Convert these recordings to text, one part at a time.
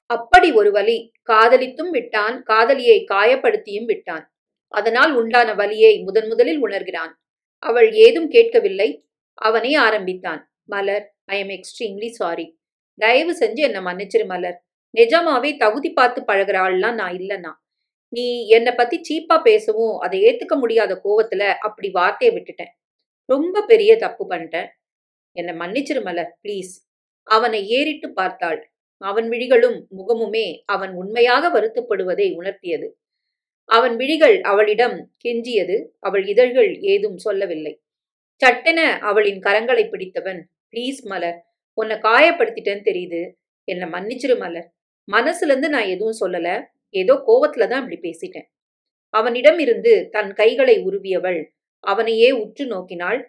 அப்படி ஒரு வலி. காதலித்தும் விட்டான், காதலியை காயப்படுத்தியும் விட்டான். அதனால் உண்டான வலியை முதன் முதலில் உணர்கிறான். அவள் ஏதும் கேட்கவில்லை. அவனே ஆரம்பித்தான். மலர், ஐ எம் எக்ஸ்ட்ரீம்லி சாரி. தயவு செஞ்சு என்ன மன்னிச்சிரு மலர். நிஜமாவே தகுதி பார்த்து பழகிற ஆள்லாம் நான் இல்லைன்னா. நீ என்னை பத்தி சீப்பா பேசவும் அதை ஏத்துக்க முடியாத கோவத்துல அப்படி வார்த்தையை விட்டுட்டேன். ரொம்ப பெரிய தப்பு பண்ணிட்டேன். என்னை மன்னிச்சிரு மலர், ப்ளீஸ். அவனை ஏறிட்டு பார்த்தாள். அவன் விழிகளும் முகமுமே அவன் உண்மையாக வருத்தப்படுவதை உணர்த்தியது. அவன் விழிகள் அவளிடம் கெஞ்சியது. அவள் இதழ்கள் ஏதும் சொல்லவில்லை. சட்டென அவளின் கரங்களை பிடித்தவன், ப்ளீஸ் மலர், உன்னை காயப்படுத்திட்டேன்னு தெரியுது. என்னை மன்னிச்சிரு மலர். மனசுல இருந்து நான் எதுவும் சொல்லல. ஏதோ கோவத்துல தான் இப்படி பேசிட்டேன். அவனிடம் இருந்து தன் கைகளை உருவியவள் அவனையே உற்று நோக்கினாள்.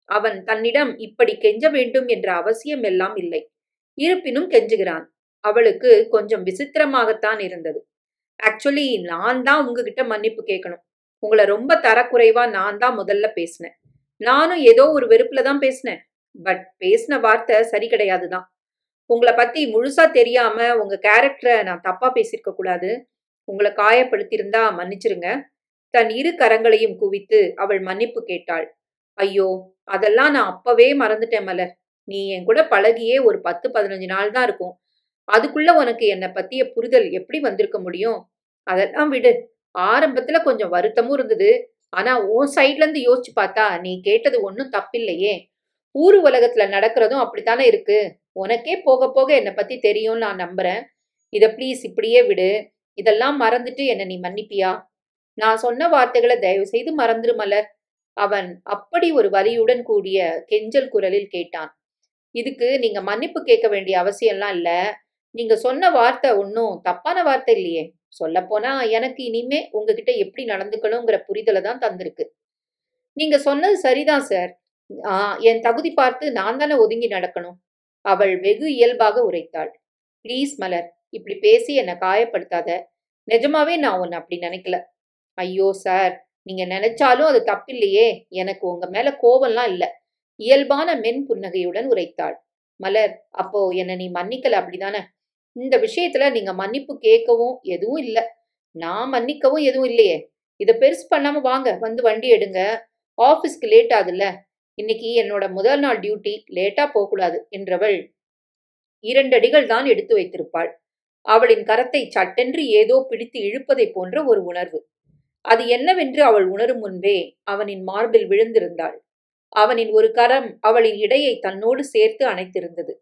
அவன் தன்னிடம் இப்படி கெஞ்ச வேண்டும் என்ற அவசியம் எல்லாம் இல்லை. இருப்பினும் கெஞ்சுகிறான். அவளுக்கு கொஞ்சம் விசித்திரமாகத்தான் இருந்தது. ஆக்சுவலி நான் தான் உங்ககிட்ட மன்னிப்பு கேட்கணும். உங்களை ரொம்ப தரக்குறைவா நான் தான் முதல்ல பேசினேன். நானும் ஏதோ ஒரு வெறுப்புல தான் பேசினேன். பட் பேசின வார்த்தை சரி கிடையாது தான். உங்களை பத்தி முழுசா தெரியாம உங்க கேரக்டரை நான் தப்பா பேசியிருக்க கூடாது. உங்களை காயப்படுத்தியிருந்தா மன்னிச்சிருங்க. தன் இரு கரங்களையும் குவித்து அவள் மன்னிப்பு கேட்டாள். ஐயோ, அதெல்லாம் நான் அப்பவே மறந்துட்டேன் மலர். நீ என் கூட பழகியே ஒரு 10-15 நாள் தான் இருக்கும். அதுக்குள்ள உனக்கு என்னை பத்திய புரிதல் எப்படி வந்திருக்க முடியும்? அதெல்லாம் விடு. ஆரம்பத்துல கொஞ்சம் வருத்தமும் இருந்தது. ஆனா உன் சைட்ல இருந்து யோசிச்சு பார்த்தா நீ கேட்டது ஒன்னும் தப்பில்லையே. ஊரு உலகத்துல நடக்கிறதும் அப்படித்தானே இருக்கு. உனக்கே போக போக என்னை பத்தி தெரியும்னு நான் நம்புறேன். இத ப்ளீஸ் இப்படியே விடு. இதெல்லாம் மறந்துட்டு என்ன நீ மன்னிப்பியா? நான் சொன்ன வார்த்தைகளை தயவு செய்து மறந்துரு மலர். அவன் அப்படி ஒரு வலியுடன் கூடிய கெஞ்சல் குரலில் கேட்டான். இதுக்கு நீங்க மன்னிப்பு கேட்க வேண்டிய அவசியம்லாம் இல்ல. நீங்க சொன்ன வார்த்தை ஒன்னும் தப்பான வார்த்தை இல்லையே. சொல்லப்போனா எனக்கு இனிமே உங்ககிட்ட எப்படி நடந்துக்கணுங்கிற புரிதலை தான் தந்திருக்கு. நீங்க சொன்னது சரிதான் சார். என் தகுதி பார்த்து நான் தானே ஒதுங்கி நடக்கணும். அவள் வெகு இயல்பாக உரைத்தாள். ப்ளீஸ் மலர், இப்படி பேசி என்னை காயப்படுத்தாத. நிஜமாவே நான் உன்னை அப்படி நினைக்கல. ஐயோ சார், நீங்க நினைச்சாலும் அது தப்பில்லையே. எனக்கு உங்க மேல கோவம்லாம் இல்ல. இயல்பான மென் புன்னகையுடன் உரைத்தாள். மலர், அப்போ என்ன நீ மன்னிக்கல அப்படிதானே? இந்த விஷயத்துல நீங்க மன்னிப்பு கேட்கவும் எதுவும் இல்ல. நான் மன்னிக்கவும் எதுவும் இல்லையே. இத பெருசு பண்ணாம வாங்க, வந்து வண்டி எடுங்க. ஆபீஸ்க்கு லேட் ஆகுதுல்ல. இன்னைக்கு என்னோட முதல் நாள் டியூட்டி, லேட்டா போகக்கூடாது என்றவள் 2 அடிகள் தான் எடுத்து வைத்திருப்பாள். அவளின் கரத்தை சட்டென்று ஏதோ பிடித்து இழுப்பதை போன்ற ஒரு உணர்வு. அது என்னவென்று அவள் உணரும் முன்பே அவனின் மார்பில் விழுந்திருந்தாள். அவனின் ஒரு கரம் அவளின் இடையை தன்னோடு சேர்த்து அணைத்திருந்தது.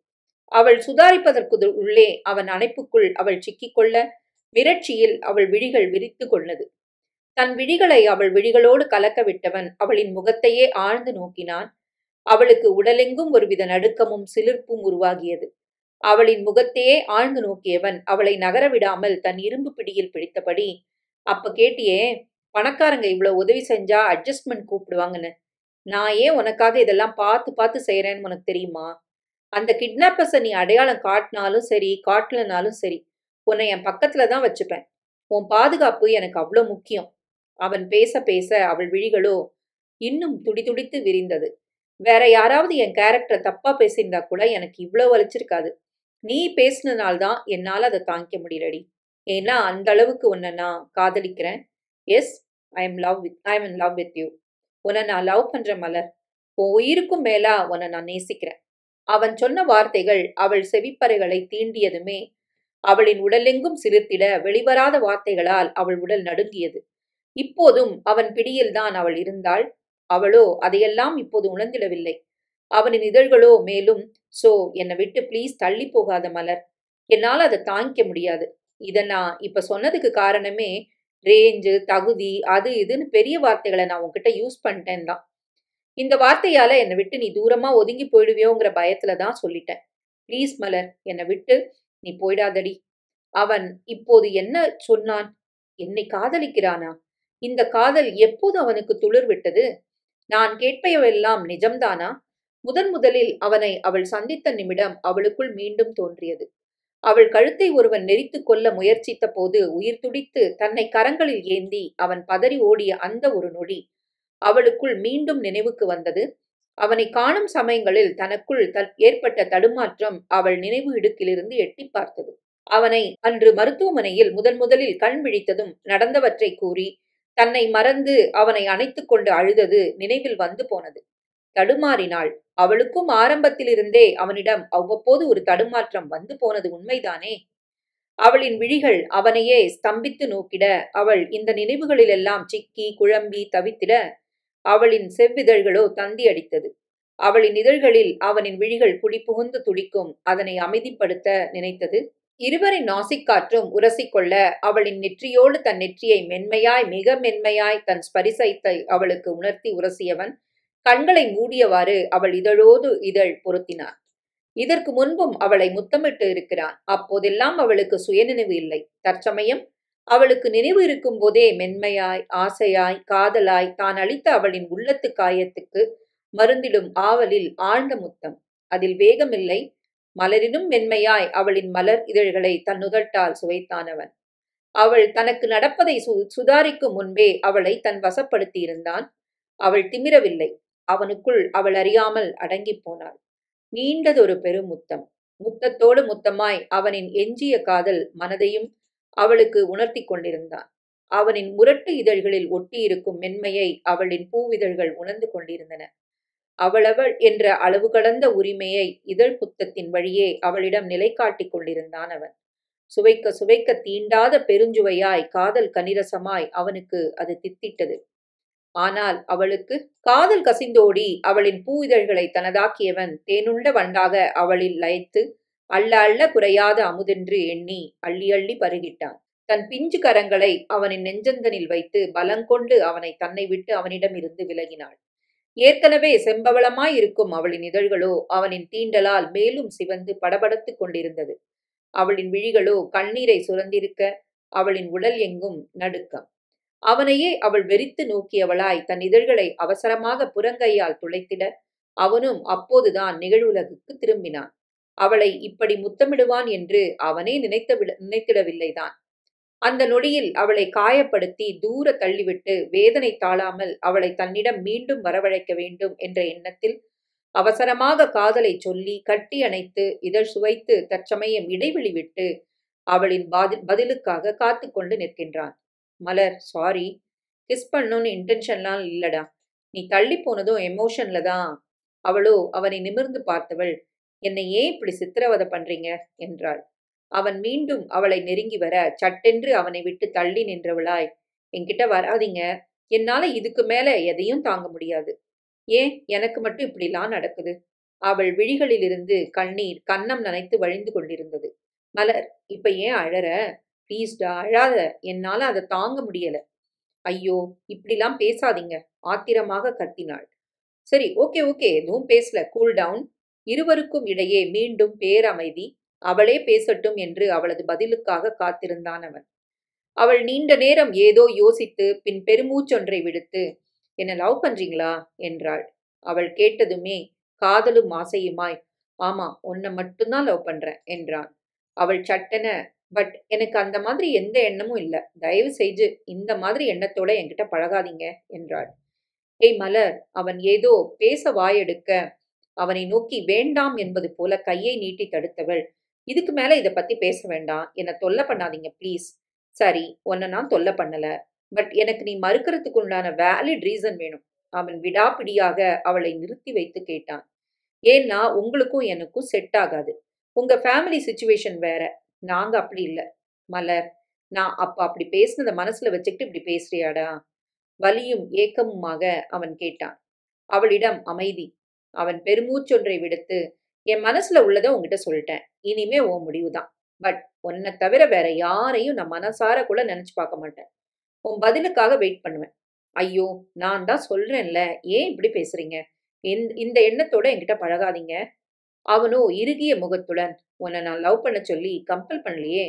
அவள் சுதாரிப்பதற்கு உள்ளே அவன் அணைப்புக்குள் அவள் சிக்கிக்கொள்ள மிரட்சியில் அவள் விழிகள் விரித்து கொண்டது. தன் விழிகளை அவள் விழிகளோடு கலக்க விட்டவன் அவளின் முகத்தையே ஆழ்ந்து நோக்கினான். அவளுக்கு உடலெங்கும் ஒருவித நடுக்கமும் சிலிர்ப்பும் உருவாகியது. அவளின் முகத்தையே ஆழ்ந்து நோக்கியவன் அவளை நகர விடாமல் தன் இரும்பு பிடியில் பிடித்தபடி, அப்ப கேட்டியே, பணக்காரங்க இவ்வளவு உதவி செஞ்சா அட்ஜஸ்ட்மெண்ட் கூப்பிடுவாங்கன்னு. நான் ஏன் உனக்காக இதெல்லாம் பார்த்து பார்த்து செய்யறேன்னு உனக்கு தெரியுமா? அந்த கிட்னாப்பர்ஸை நீ அடையாளம் காட்டினாலும் சரி, காட்டலனாலும் சரி, உன்னை என் பக்கத்துல தான் வச்சுப்பேன். உன் பாதுகாப்பு எனக்கு அவ்வளோ முக்கியம். அவன் பேச பேச அவள் விழிகளோ இன்னும் துடிதுடித்து விரிந்தது. வேற யாராவது என் கேரக்டரை தப்பா பேசியிருந்தா கூட எனக்கு இவ்வளோ வலிச்சிருக்காது. நீ பேசினனால்தான் என்னால அதை தாங்கிக்க முடியலடி. ஏன்னா அந்த அளவுக்கு உன்னை நான் காதலிக்கிறேன். Yes, I am in love with you. உன்னை நான் லவ் பண்ற மலர். உன் உயிருக்கும் மேலா உன்னை நான் நேசிக்கிறேன். அவன் சொன்ன வார்த்தைகள் அவள் செவிப்பறைகளை தீண்டியதுமே அவளின் உடலெங்கும் சிலிர்த்திட வெளிவராத வார்த்தைகளால் அவள் உடல் நடுங்கியது. இப்போதும் அவன் பிடியில்தான் அவள் இருந்தாள். அவளோ அதையெல்லாம் இப்போது உணர்ந்திடவில்லை. அவனின் இதழ்களோ மேலும், சோ என்னை விட்டு ப்ளீஸ் தள்ளி போகாத மலர். என்னால் அதை தாங்கிக்க முடியாது. இதை நான் இப்ப சொன்னதுக்கு காரணமே ரேஞ்சு, தகுதி, அது இதுன்னு பெரிய வார்த்தைகளை நான் உன்கிட்ட யூஸ் பண்ணிட்டேன் தான். இந்த வார்த்தையால என்னை விட்டு நீ தூரமா ஒதுங்கி போயிடுவியோங்கிற பயத்துல தான் சொல்லிட்டேன். ப்ளீஸ் மலர், என்னை விட்டு நீ போயிடாதடி. அவன் இப்போது என்ன சொன்னான்? என்னை காதலிக்கிறானா? இந்த காதல் எப்போது அவனுக்கு துளிர் விட்டது? நான் கேட்பவையெல்லாம் நிஜம்தானா? முதலில் அவனை அவள் சந்தித்த நிமிடம் அவளுக்குள் மீண்டும் தோன்றியது. அவள் கழுத்தை ஒருவன் நெரித்து கொள்ள முயற்சித்த போது உயிர் துடித்து தன்னை கரங்களில் ஏந்தி அவன் பதறி ஓடிய அந்த ஒரு நொடி அவளுக்குள் மீண்டும் நினைவுக்கு வந்தது. அவனை காணும் சமயங்களில் தனக்குள் ஏற்பட்ட தடுமாற்றம் அவள் நினைவு இடுக்கிலிருந்து எட்டி பார்த்தது. அவனை அன்று மருத்துவமனையில் முதலில் கண் விழித்ததும் நடந்தவற்றை கூறி தன்னை மறந்து அவனை அணைத்துக் கொண்டு அழுதது நினைவில் வந்து போனது. தடுமாறினாள். அவளுக்கும் ஆரம்பத்திலிருந்தே அவனிடம் அவ்வப்போது ஒரு தடுமாற்றம் வந்து போனது உண்மைதானே? அவளின் விழிகள் அவனையே ஸ்தம்பித்து நோக்கிட, அவள் இந்த நினைவுகளிலெல்லாம் சிக்கி குழம்பி தவித்திட, அவளின் செவ்விதழ்களோ தந்தி அடித்தது. அவளின் இதழ்களில் அவனின் விழிகள் குடிபுகுந்து துடிக்கும். அதனை அமைதிப்படுத்த நினைத்தது. இருவரின் நாசிக்காற்றும் உரசிக்கொள்ள அவளின் நெற்றியோடு தன் நெற்றியை மென்மையாய் மிக மென்மையாய் தன் ஸ்பரிசத்தை அவளுக்கு உணர்த்தி உரசியவன் கண்களை மூடியவாறு அவள் இதழோடு இதழ் பொருத்தினான். இதற்கு முன்பும் அவளை முத்தமிட்டு இருக்கிறான். அப்போதெல்லாம் அவளுக்கு சுயநினைவு இல்லை. தற்சமயம் அவளுக்கு நினைவு இருக்கும் போதே மென்மையாய் ஆசையாய் காதலாய் தான் அளித்த அவளின் உள்ளத்து காயத்துக்கு மருந்திடும் ஆவலில் ஆழ்ந்த முத்தம். அதில் வேகமில்லை. மலரினும் மென்மையாய் அவளின் மலர் இதழ்களை தன்னுதட்டால் சுவைத்தானவன். அவள் தனக்கு நடப்பதை சுதாரிக்கும் முன்பே அவளை தன் வசப்படுத்தியிருந்தான். அவள் திமிரவில்லை. அவனுக்குள் அவள் அறியாமல் அடங்கிப் போனாள். நீண்டதொரு பெருமுத்தம். முத்தத்தோடு முத்தமாய் அவனின் எஞ்சிய காதல் மனதையும் அவளுக்கு உணர்த்தி கொண்டிருந்தான். அவனின் முரட்டு இதழ்களில் ஒட்டியிருக்கும் மென்மையை அவளின் பூவிதழ்கள் உணர்ந்து கொண்டிருந்தன. அவளவள் என்ற அளவு கடந்த உரிமையை இதழ் புத்தத்தின் வழியே அவளிடம் நிலை காட்டிக் கொண்டிருந்தான் அவன். சுவைக்க சுவைக்க தீண்டாத பெருஞ்சுவையாய் காதல் கனிரசமாய் அவனுக்கு அது தித்திட்டது. ஆனால் அவளுக்கு காதல் கசிந்தோடி அவளின் பூ இதழ்களை தனதாக்கியவன் தேனுண்ட வண்டாக அவளில் லயித்து அள்ள அள்ள குறையாத அமுதென்று எண்ணி அள்ளி அள்ளி பருகிட்டான். தன் பிஞ்சு கரங்களை அவனின் நெஞ்சந்தனில் வைத்து பலங்கொண்டு அவனை தன்னை விட்டு அவனிடம் இருந்து விலகினாள். ஏற்கனவே செம்பவளமாயிருக்கும் அவளின் இதழ்களோ அவனின் தீண்டலால் மேலும் சிவந்து படபடத்துக் கொண்டிருந்தது. அவளின் விழிகளோ கண்ணீரை சுரந்திருக்க அவளின் உடல் எங்கும் நடுக்கம். அவனையே அவள் வெறித்து நோக்கியவளாய் தன் இதழ்களை அவசரமாக புறங்கையால் துளைத்திட அவனும் அப்போதுதான் நிகழ்வுலகுக்கு திரும்பினான். அவளை இப்படி முத்தமிடுவான் என்று அவனே நினைத்திடவில்லைதான். அந்த நொடியில் அவளை காயப்படுத்தி தூர தள்ளிவிட்டு வேதனை தாழாமல் அவளை தன்னிடம் மீண்டும் வரவழைக்க வேண்டும் என்ற எண்ணத்தில் அவசரமாக காதலை சொல்லி கட்டி அணைத்து இதழ் சுவைத்து தற்சமயம் இடைவெளி விட்டு அவளின் பதிலுக்காக காத்து கொண்டு நிற்கின்றான். மலர், சாரி, கிஸ் பண்ணணும்னு இன்டென்ஷன்லாம் இல்லடா. நீ தள்ளி போனதும் எமோஷன்ல தான். அவளோ அவனை நிமிர்ந்து பார்த்தவள், என்னை ஏன் இப்படி சித்திரவதை பண்றீங்க என்றாள். அவன் மீண்டும் அவளை நெருங்கி வர சட்டென்று அவனை விட்டு தள்ளி நின்றவளாய், என்கிட்ட வராதீங்க, என்னால இதுக்கு மேல எதையும் தாங்க முடியாது. ஏன் எனக்கு மட்டும் இப்படிலாம் நடக்குது? அவள் விழிகளிலிருந்து கண்ணீர் கன்னம் நனைத்து வழிந்து கொண்டிருந்தது. மலர், இப்ப ஏன் அழற? ப்ளீஸ்டா, அழாத. என்னால அதை தாங்க முடியல. ஐயோ, இப்படிலாம் பேசாதீங்க, ஆத்திரமாக கத்தினாள். சரி, ஓகே ஓகே, எதுவும் பேசல, கூல் டவுன். இருவருக்கும் இடையே மீண்டும் பேரமைதி. அவளே பேசட்டும் என்று அவளது பதிலுக்காக காத்திருந்தான் அவன். அவள் நீண்ட நேரம் ஏதோ யோசித்து பின் பெருமூச்சொன்றை விடுத்து, என்ன லவ் பண்றீங்களா என்றாள். அவள் கேட்டதுமே காதலும் ஆசையுமாய், ஆமா, உன்னை மட்டும்தான் லவ் பண்றேன் என்றான். அவள் சட்டென, பட் எனக்கு அந்த மாதிரி எந்த எண்ணமும் இல்லை, தயவு செய்து இந்த மாதிரி எண்ணத்தோட என்கிட்ட பழகாதீங்க என்றாள். ஏய் மலர், அவன் ஏதோ பேச வாயெடுக்க அவனை நோக்கி வேண்டாம் என்பது போல கையை நீட்டி தடுத்தவள், இதுக்கு மேல இதை பத்தி பேச வேண்டாம், என்னை தொல்லை பண்ணாதீங்க ப்ளீஸ். சரி, உன்னை நான் தொல்லை பண்ணல, பட் எனக்கு நீ மறுக்கிறதுக்கு உண்டான வேலிட் ரீசன் வேணும். அவன் விடாப்பிடியாக அவளை நிறுத்தி வைத்து கேட்டான். ஏன்னா உங்களுக்கும் எனக்கும் செட் ஆகாது. உங்க ஃபேமிலி சிச்சுவேஷன் வேற, நாங்க அப்படி இல்லை. மலர், நான் அப்படி பேசினதை மனசுல வச்சுக்கிட்டு இப்படி பேசுறியாடா? வலியும் ஏக்கமுமாக அவன் கேட்டான். அவளிடம் அமைதி. அவன் பெருமூச்சொன்றை விடுத்து, என் மனசுல உள்ளதை உங்ககிட்ட சொல்லிட்டேன், இனிமே உன் முடிவுதான். பட் உன்னை தவிர வேற யாரையும் நான் மனசார கூட நினைச்சு பார்க்க மாட்டேன். உன் பதிலுக்காக வெயிட் பண்ணுவேன். ஐயோ, நான் தான் சொல்றேன்ல, ஏன் இப்படி பேசுறீங்க? இந்த எண்ணத்தோட என்கிட்ட பழகாதீங்க. அவனோ இறுகிய முகத்துடன், உன்னை நான் லவ் பண்ண சொல்லி கம்பல் பண்ணலையே,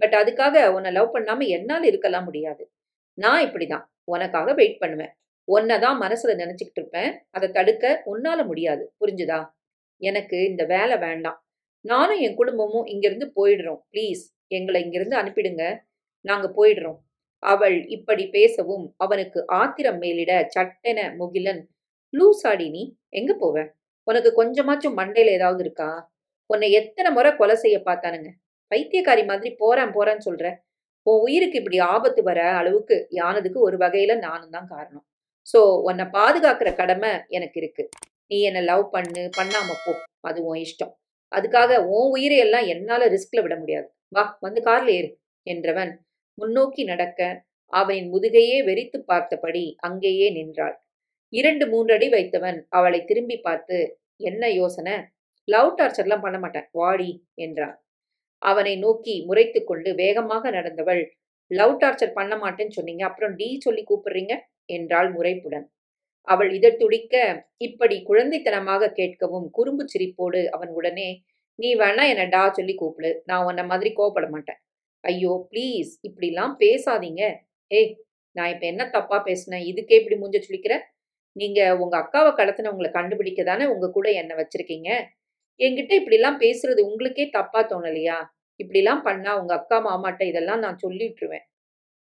பட் அதுக்காக உன்னை லவ் பண்ணாம என்னால் இருக்கலாம் முடியாது. நான் இப்படிதான், உனக்காக வெயிட் பண்ணுவேன். உன்னைதான் மனசுல நினைச்சுக்கிட்டு இருப்பேன். அதை தடுக்க உன்னால முடியாது, புரிஞ்சுதா? எனக்கு இந்த வேலை வேண்டாம். நானும் என் குடும்பமும் இங்கிருந்து போயிடுறோம். ப்ளீஸ், எங்களை இங்கிருந்து அனுப்பிடுங்க, நாங்க போயிடுறோம். அவள் இப்படி பேசவும் அவனுக்கு ஆத்திரம் மேலிட சட்டென முகிலன், லூசாடி நீ, எங்க போவ? உனக்கு கொஞ்சமாச்சும் மண்டையில ஏதாவது இருக்கா? உன்னை எத்தனை முறை கொலை செய்ய பார்த்தானுங்க, பைத்தியக்காரி மாதிரி போறேன் போறேன்னு சொல்ற. உன் உயிருக்கு இப்படி ஆபத்து வர அளவுக்கு ஆனதுக்கு ஒரு வகையில நானும் தான் காரணம். ஸோ உன்னை பாதுகாக்கிற கடமை எனக்கு இருக்கு. நீ என்ன லவ் பண்ணு, பண்ணாம போ. அது உன் இஷ்டம். அதுக்காக உன் உயிரை எல்லாம் என்னால ரிஸ்க்ல விட முடியாது. வா வந்து கார்ல ஏறு என்றவன் முன்னோக்கி நடக்க அவனின் முதுகையே வெறித்து பார்த்தபடி அங்கேயே நின்றாள். 2, 3 அடி வைத்தவன் அவளை திரும்பி பார்த்து, என்ன யோசனை? லவ் டார்ச்சர்லாம் பண்ண மாட்டேன். வாடி என்றான். அவனை நோக்கி முறைத்துக் கொண்டு வேகமாக நடந்தவள், லவ் டார்ச்சர் பண்ண மாட்டேன்னு சொன்னீங்க. அப்புறம் டி சொல்லி கூப்பிடுறீங்க என்றாள் முறைப்புடன். அவள் இதழ் துடிக்க, இப்படி குழந்தைத்தனமாக கேட்கவும் குறும்பு சிரிப்போடு அவன் உடனே, நீ வேணா என்ன டா சொல்லி கூப்பிடு. நான் உன்ன மாதிரி கோவப்பட மாட்டேன். ஐயோ ப்ளீஸ் இப்படிலாம் பேசாதீங்க. ஏய், நான் இப்ப என்ன தப்பா பேசினேன்? இதுக்கே இப்படி மூஞ்ச சுளிக்கிற? நீங்க உங்க அக்காவை கடத்தினவங்கள கண்டுபிடிக்க தானே உங்க கூட என்ன வச்சிருக்கீங்க. என்கிட்ட இப்படிலாம் பேசுறது உங்களுக்கே தப்பா தோணலையா? இப்படிலாம் பண்ணா உங்க அக்கா மாமாட்ட இதெல்லாம் நான் சொல்லிட்டுருவேன்.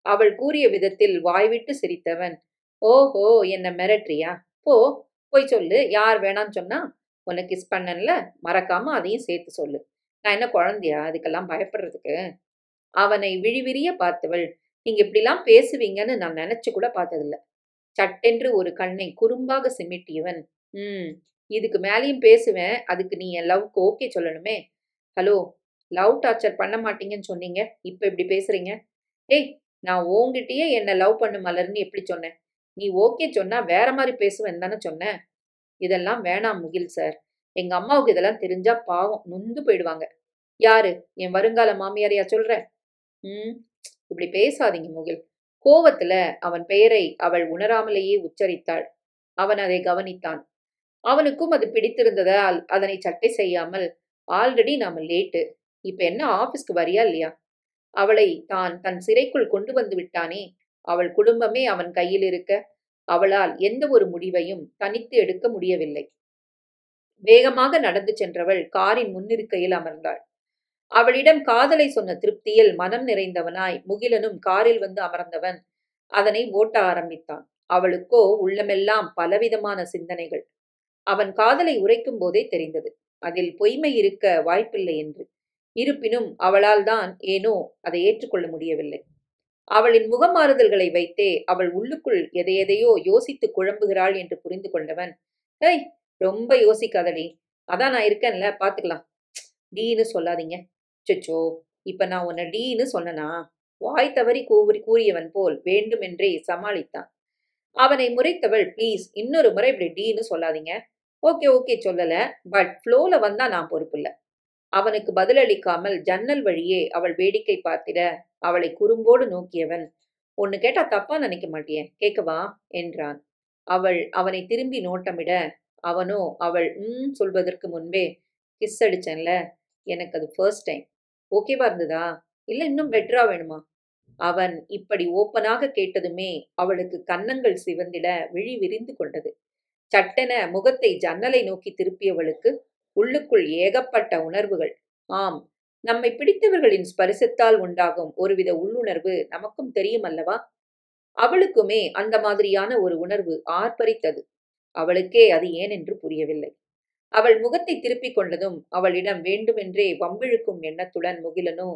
அவள் கூறிய விதத்தில் வாய்விட்டு சிரித்தவன், ஓஹோ என்ன மிரட்டுறியா? போ போய் சொல்லு. யார் வேணான்னு சொன்னா? உன்னை கிஸ் பண்ணன்ல, மறக்காம அதையும் சேர்த்து சொல்லு. நான் என்ன குழந்தையா அதுக்கெல்லாம் பயப்படுறதுக்கு? அவனை விழிவிரிய பார்த்தவள், நீங்க இப்படிலாம் பேசுவீங்கன்னு நான் நினைச்சு கூட பார்த்ததில்ல. சட்டென்று ஒரு கண்ணை குறும்பாக சிமிட்டியவன், ம் இதுக்கு மேலேயும் பேசுவேன். அதுக்கு நீ என் லவ்க்கு ஓகே சொல்லணுமே. ஹலோ, லவ் டார்ச்சர் பண்ண மாட்டீங்கன்னு சொன்னீங்க. இப்ப இப்படி பேசுறீங்க? ஏய், நான் உன்கிட்டயே என்ன லவ் பண்ணு மலர்ன்னு எப்படி சொன்னேன்? நீ ஓகே சொன்னா வேற மாதிரி பேசுவேன்னு தானே சொன்னேன். இதெல்லாம் வேணாம் முகில் சார். எங்க அம்மாவுக்கு இதெல்லாம் தெரிஞ்சா பாவம் நொந்து போயிடுவாங்க. யாரு? என் வருங்கால மாமியாரையா சொல்ற? ம் இப்படி பேசாதீங்க முகில். கோவத்துல அவன் பெயரை அவள் உணராமலேயே உச்சரித்தாள். அவன் அதை கவனித்தான். அவனுக்கும் அது பிடித்திருந்ததால் அதனை சட்டை செய்யாமல், ஆல்ரெடி நாம லேட்டு. இப்ப என்ன ஆபீஸ்க்கு வரியா இல்லையா? அவளை தான் தன் சிறைக்குள் கொண்டு வந்து விட்டானே. அவள் குடும்பமே அவன் கையில் இருக்க அவளால் எந்த ஒரு முடிவையும் தனித்து எடுக்க முடியவில்லை. வேகமாக நடந்து சென்றவள் காரின் முன்னிருக்கையில் அமர்ந்தாள். அவளிடம் காதலை சொன்ன திருப்தியில் மனம் நிறைந்தவனாய் முகிலனும் காரில் வந்து அமர்ந்தவன் அதனை ஓட்ட ஆரம்பித்தான். அவளுக்கோ உள்ளமெல்லாம் பலவிதமான சிந்தனைகள். அவன் காதலை உரைக்கும் போதே தெரிந்தது, அதில் பொய்மை இருக்க வாய்ப்பில்லை என்று. இருப்பினும் அவளால் தான் ஏனோ அதை ஏற்றுக்கொள்ள முடியவில்லை. அவளின் முகமாறுதல்களை வைத்தே அவள் உள்ளுக்குள் எதையெதையோ யோசித்து குழம்புகிறாள் என்று புரிந்து கொண்டவன், ஏய் ரொம்ப யோசிக்காதடி, அதான் நான் இருக்கேன்ல, பாத்துக்கலாம். டீன்னு சொல்லாதீங்க. சொச்சோ, இப்ப நான் உன்னை டீன்னு சொன்னனா? வாய் தவறி கூறியவன் போல் வேண்டுமென்றே சமாளித்தான். அவனை முறைத்தவள், ப்ளீஸ் இன்னொரு முறை இப்படி டீன்னு சொல்லாதீங்க. ஓகே ஓகே சொல்லல, பட் ஃப்ளோல வந்தா நான் பொறுப்பில்ல. அவனுக்கு பதிலளிக்காமல் ஜன்னல் வழியே அவள் வேடிக்கை பார்த்திட அவளை குறும்போடு நோக்கியவன், ஒன்னு கேட்டா தப்பா நினைக்க மாட்டியே, கேட்கவா என்றான். அவள் அவனை திரும்பி நோட்டமிட அவனோ அவள் சொல்வதற்கு முன்பே, கிஸ் அடிச்சேன்ல, எனக்கு அது ஃபர்ஸ்ட் டைம். ஓகேவா இருந்ததா? இல்ல இன்னும் பெட்டரா வேணுமா? அவன் இப்படி ஓப்பனாக கேட்டதுமே அவளுக்கு கன்னங்கள் சிவந்திட விழி விரிந்து கொண்டது. சட்டென முகத்தை ஜன்னலை நோக்கி திருப்பியவளுக்கு உள்ளுக்குள் ஏகப்பட்ட உணர்வுகள். ஆம், நம்மை பிடித்தவர்களின் ஸ்பரிசத்தால் உண்டாகும் ஒருவித உள்ளுணர்வு நமக்கும் தெரியும் அல்லவா? அவளுக்குமே அந்த மாதிரியான ஒரு உணர்வு ஆர்ப்பரித்தது. அவளுக்கே அது ஏனென்று புரியவில்லை. அவள் முகத்தை திருப்பிக் கொண்டதும் அவளிடம் வேண்டுமென்றே வம்பிழுக்கும் எண்ணத்துடன் முகிலனோ,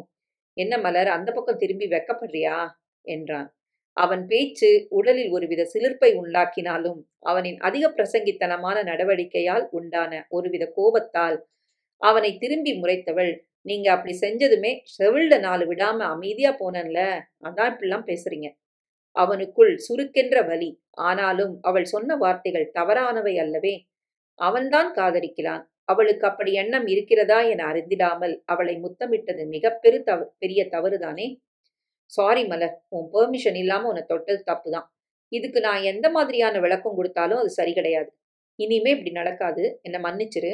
என்ன மலர் அந்த பக்கம் திரும்பி வெக்கப்படுறியா என்றான். அவன் பேச்சு உடலில் ஒருவித சிலிர்ப்பை உண்டாக்கினாலும் அவனின் அதிக பிரசங்கித்தனமான நடவடிக்கையால் உண்டான ஒருவித கோபத்தால் அவனை திரும்பி முறைத்தவள், நீங்க அப்படி செஞ்சதுமே செவில்ல 4 விடாம அமைதியா போனன்ல, அதான் இப்படிலாம் பேசுறீங்க. அவனுக்குள் சுருக்கென்ற வலி. ஆனாலும் அவள் சொன்ன வார்த்தைகள் தவறானவை அல்லவே. அவன்தான் காதலிக்கிறான். அவளுக்கு அப்படி எண்ணம் இருக்கிறதா என அறிந்திடாமல் அவளை முத்தமிட்டது பெரிய தவறுதானே. சாரி மலர், உன் பெர்மிஷன் இல்லாம உன்னை தொட்டது தப்புதான். இதுக்கு நான் எந்த மாதிரியான விளக்கம் கொடுத்தாலும் அது சரி கிடையாது. இனிமே இப்படி நடக்காது. என்னை மன்னிச்சிரு.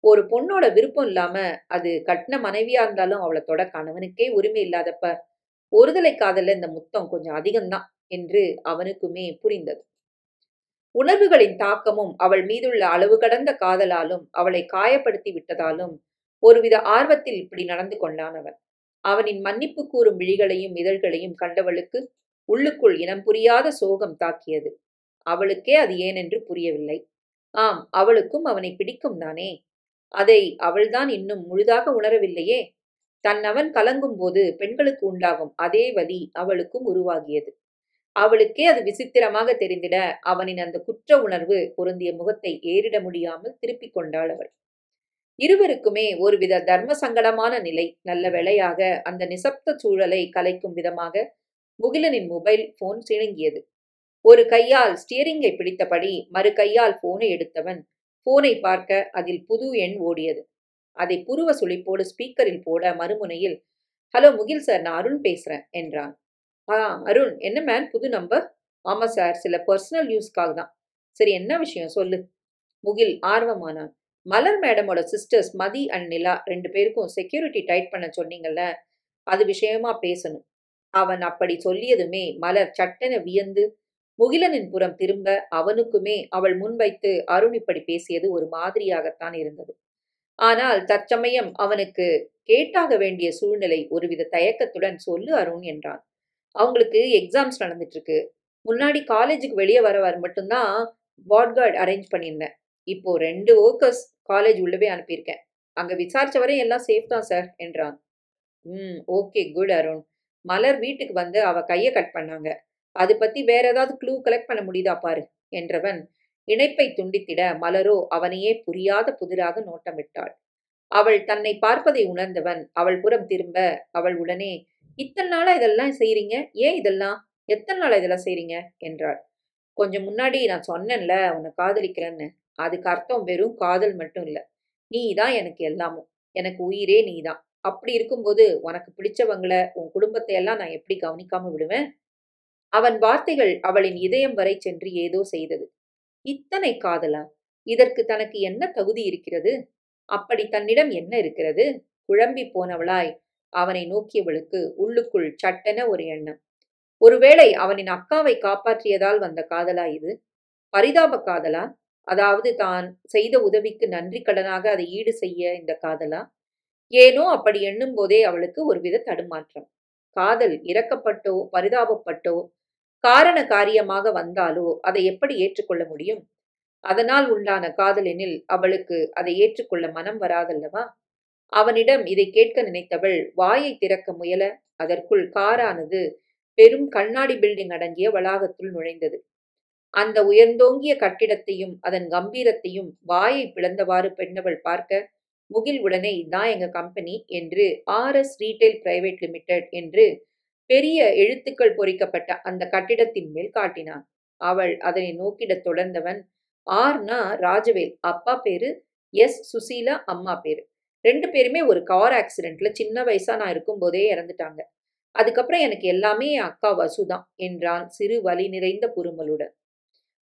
ஒரு பொண்ணோட விருப்பம் இல்லாம அது கட்டின மனைவியா இருந்தாலும் அவளை தொட கணவனுக்கே உரிமை இல்லாதப்ப ஒருதலை காதல்ல இந்த முத்தம் கொஞ்சம் அதிகம்தான் என்று அவனுக்குமே புரிந்தது. உணர்வுகளின் தாக்கமும் அவள் மீதுள்ள அளவு கடந்த காதலாலும் அவளை காயப்படுத்தி விட்டதாலும் ஒருவித ஆர்வத்தில் இப்படி நடந்து கொண்டான் அவன். அவனின் மன்னிப்பு கூறும் விழிகளையும் இதழ்களையும் கண்டவளுக்கு உள்ளுக்குள் இனம் புரியாத சோகம் தாக்கியது. அவளுக்கே அது ஏனென்று புரியவில்லை. ஆம், அவளுக்கும் அவனை பிடிக்கும் தானே. அதை அவள்தான் இன்னும் முழுதாக உணரவில்லையே. தன்னவன் கலங்கும் போது பெண்களுக்கு உண்டாகும் அதே வலி அவளுக்கும் உருவாகியது. அவளுக்கே அது விசித்திரமாக தெரிந்திட அவனின் அந்த குற்ற உணர்வு பொருந்திய முகத்தை ஏறிட முடியாமல் திருப்பிக் கொண்டாள் அவள். இருவருக்குமே ஒருவித தர்ம சங்கடமான நிலை. நல்ல வேளையாக அந்த நிசப்த சூழலை கலைக்கும் விதமாக முகிலனின் மொபைல் போன் சிணுங்கியது. ஒரு கையால் ஸ்டியரிங்கை பிடித்தபடி மறு கையால் போனை எடுத்தவன் போனை பார்க்க அதில் புது எண் ஓடியது. அதை புருவ சுளிப்போடு ஸ்பீக்கரில் போட மறுமுனையில், ஹலோ முகில் சார், நான் அருண் பேசுறேன் என்றான். அருண், என்ன மேன், புது நம்பர்? ஆமா சார், சில பர்சனல் யூஸ்க்காக தான். சரி, என்ன விஷயம் சொல்லு. முகில் ஆர்வமானான். மலர் மேடமோட சிஸ்டர்ஸ் மதி அண்ட் நிலா 2 பேருக்கும் செக்யூரிட்டி டைட் பண்ண சொன்னீங்கல்ல, அது விஷயமா பேசணும். அவன் அப்படி சொல்லியதுமே மலர் சட்டென வியந்து முகிலனின் புறம் திரும்ப அவனுக்குமே அவள் முன்வைத்து அருண் இப்படி பேசியது ஒரு மாதிரியாகத்தான் இருந்தது. ஆனால் தற்சமயம் அவனுக்கு கேட்டாக வேண்டிய சூழ்நிலை. ஒருவித தயக்கத்துடன் சொல்லு அருண் என்றான். அவங்களுக்கு எக்ஸாம்ஸ் நடந்துட்டு இருக்கு. முன்னாடி காலேஜுக்கு வெளியே வர மட்டும்தான் பாட்கார்டு அரேஞ்ச் பண்ணியிருந்தேன். இப்போ 2 ஒர்க்கர்ஸ் காலேஜ் உள்ளவே அனுப்பியிருக்கேன். அங்க விசாரிச்ச வரை எல்லாம் சேஃப் தான் சார் என்றான். Okay, good Arun. மலர் வீட்டுக்கு வந்து அவ கையை கட் பண்ணாங்க. அது பத்தி வேற ஏதாவது க்ளூ கலெக்ட் பண்ண முடியுதா பாரு என்றவன் இணைப்பை துண்டித்திட மலரோ அவனையே புரியாத புதிராக நோட்டமிட்டாள். அவள் தன்னை பார்ப்பதை உணர்ந்தவன் அவள் புறம் திரும்ப அவள் உடனே, இத்தனை நாளா இதெல்லாம் செய்றீங்க? ஏன் இதெல்லாம்? எத்தனை நாளா இதெல்லாம் செய்றீங்க என்றாள். கொஞ்சம் முன்னாடி நான் சொன்னேன்ல உன்னை காதலிக்கிறேன்னு. அதுக்கு அர்த்தம் வெறும் காதல் மட்டும் இல்ல. நீ தான் எனக்கு எல்லாமும். எனக்கு உயிரே நீதான். அப்படி இருக்கும்போது உனக்கு பிடிச்சவங்கள, உன் குடும்பத்தை எல்லாம் நான் எப்படி கவனிக்காம விடுவேன்? அவன் வார்த்தைகள் அவளின் இதயம் வரை சென்று ஏதோ செய்தது. இத்தனை காதலா? இதற்கு தனக்கு என்ன தகுதி இருக்கிறது? அப்படி தன்னிடம் என்ன இருக்கிறது? குழம்பி போனவளாய் அவனை நோக்கியவளுக்கு உள்ளுக்குள் சட்டென ஒரு எண்ணம். ஒருவேளை அவனின் அக்காவை காப்பாற்றியதால் வந்த காதலா இது? பரிதாப காதலா? அதாவது தான் செய்த உதவிக்கு நன்றி கடனாக அதை ஈடு செய்ய இந்த காதலா? ஏனோ அப்படி எண்ணும் போதே அவளுக்கு ஒருவித தடுமாற்றம். காதல் இரக்கப்பட்டோ பரிதாபப்பட்டோ காரண காரியமாக வந்தாலோ அதை எப்படி ஏற்றுக்கொள்ள முடியும்? அதனால் உண்டான காதலெனில் அவளுக்கு அதை ஏற்றுக்கொள்ள மனம் வராதல்லவா? அவனிடம் இதை கேட்க நினைத்தவள் வாயை திறக்க முயல, அதற்குள் காரானது பெரும் கண்ணாடி பில்டிங் அடங்கிய வளாகத்துள் நுழைந்தது. அந்த உயர்ந்தோங்கிய கட்டிடத்தையும் அதன் கம்பீரத்தையும் வாயை பிளந்தவாறு பெண்ணவள் பார்க்க, முகில் உடனே இதான் எங்க கம்பெனி என்று RS ரீட்டைல் பிரைவேட் லிமிடெட் என்று பெரிய எழுத்துக்கள் பொறிக்கப்பட்ட அந்த கட்டிடத்தின் மேல் காட்டினான். அவள் அதனை நோக்கிடத் தொடர்ந்தவன், ஆர்னா ராஜவேல், அப்பா பேரு, எஸ் சுசீலா அம்மா பேரு. 2 பேருமே ஒரு கார் ஆக்சிடென்ட்ல சின்ன வயசா நான் இருக்கும்போதே இறந்துட்டாங்க. அதுக்கப்புறம் எனக்கு எல்லாமே என் அக்கா வசுதான் என்றான் சிறு வலி நிறைந்த புருமலுடன்.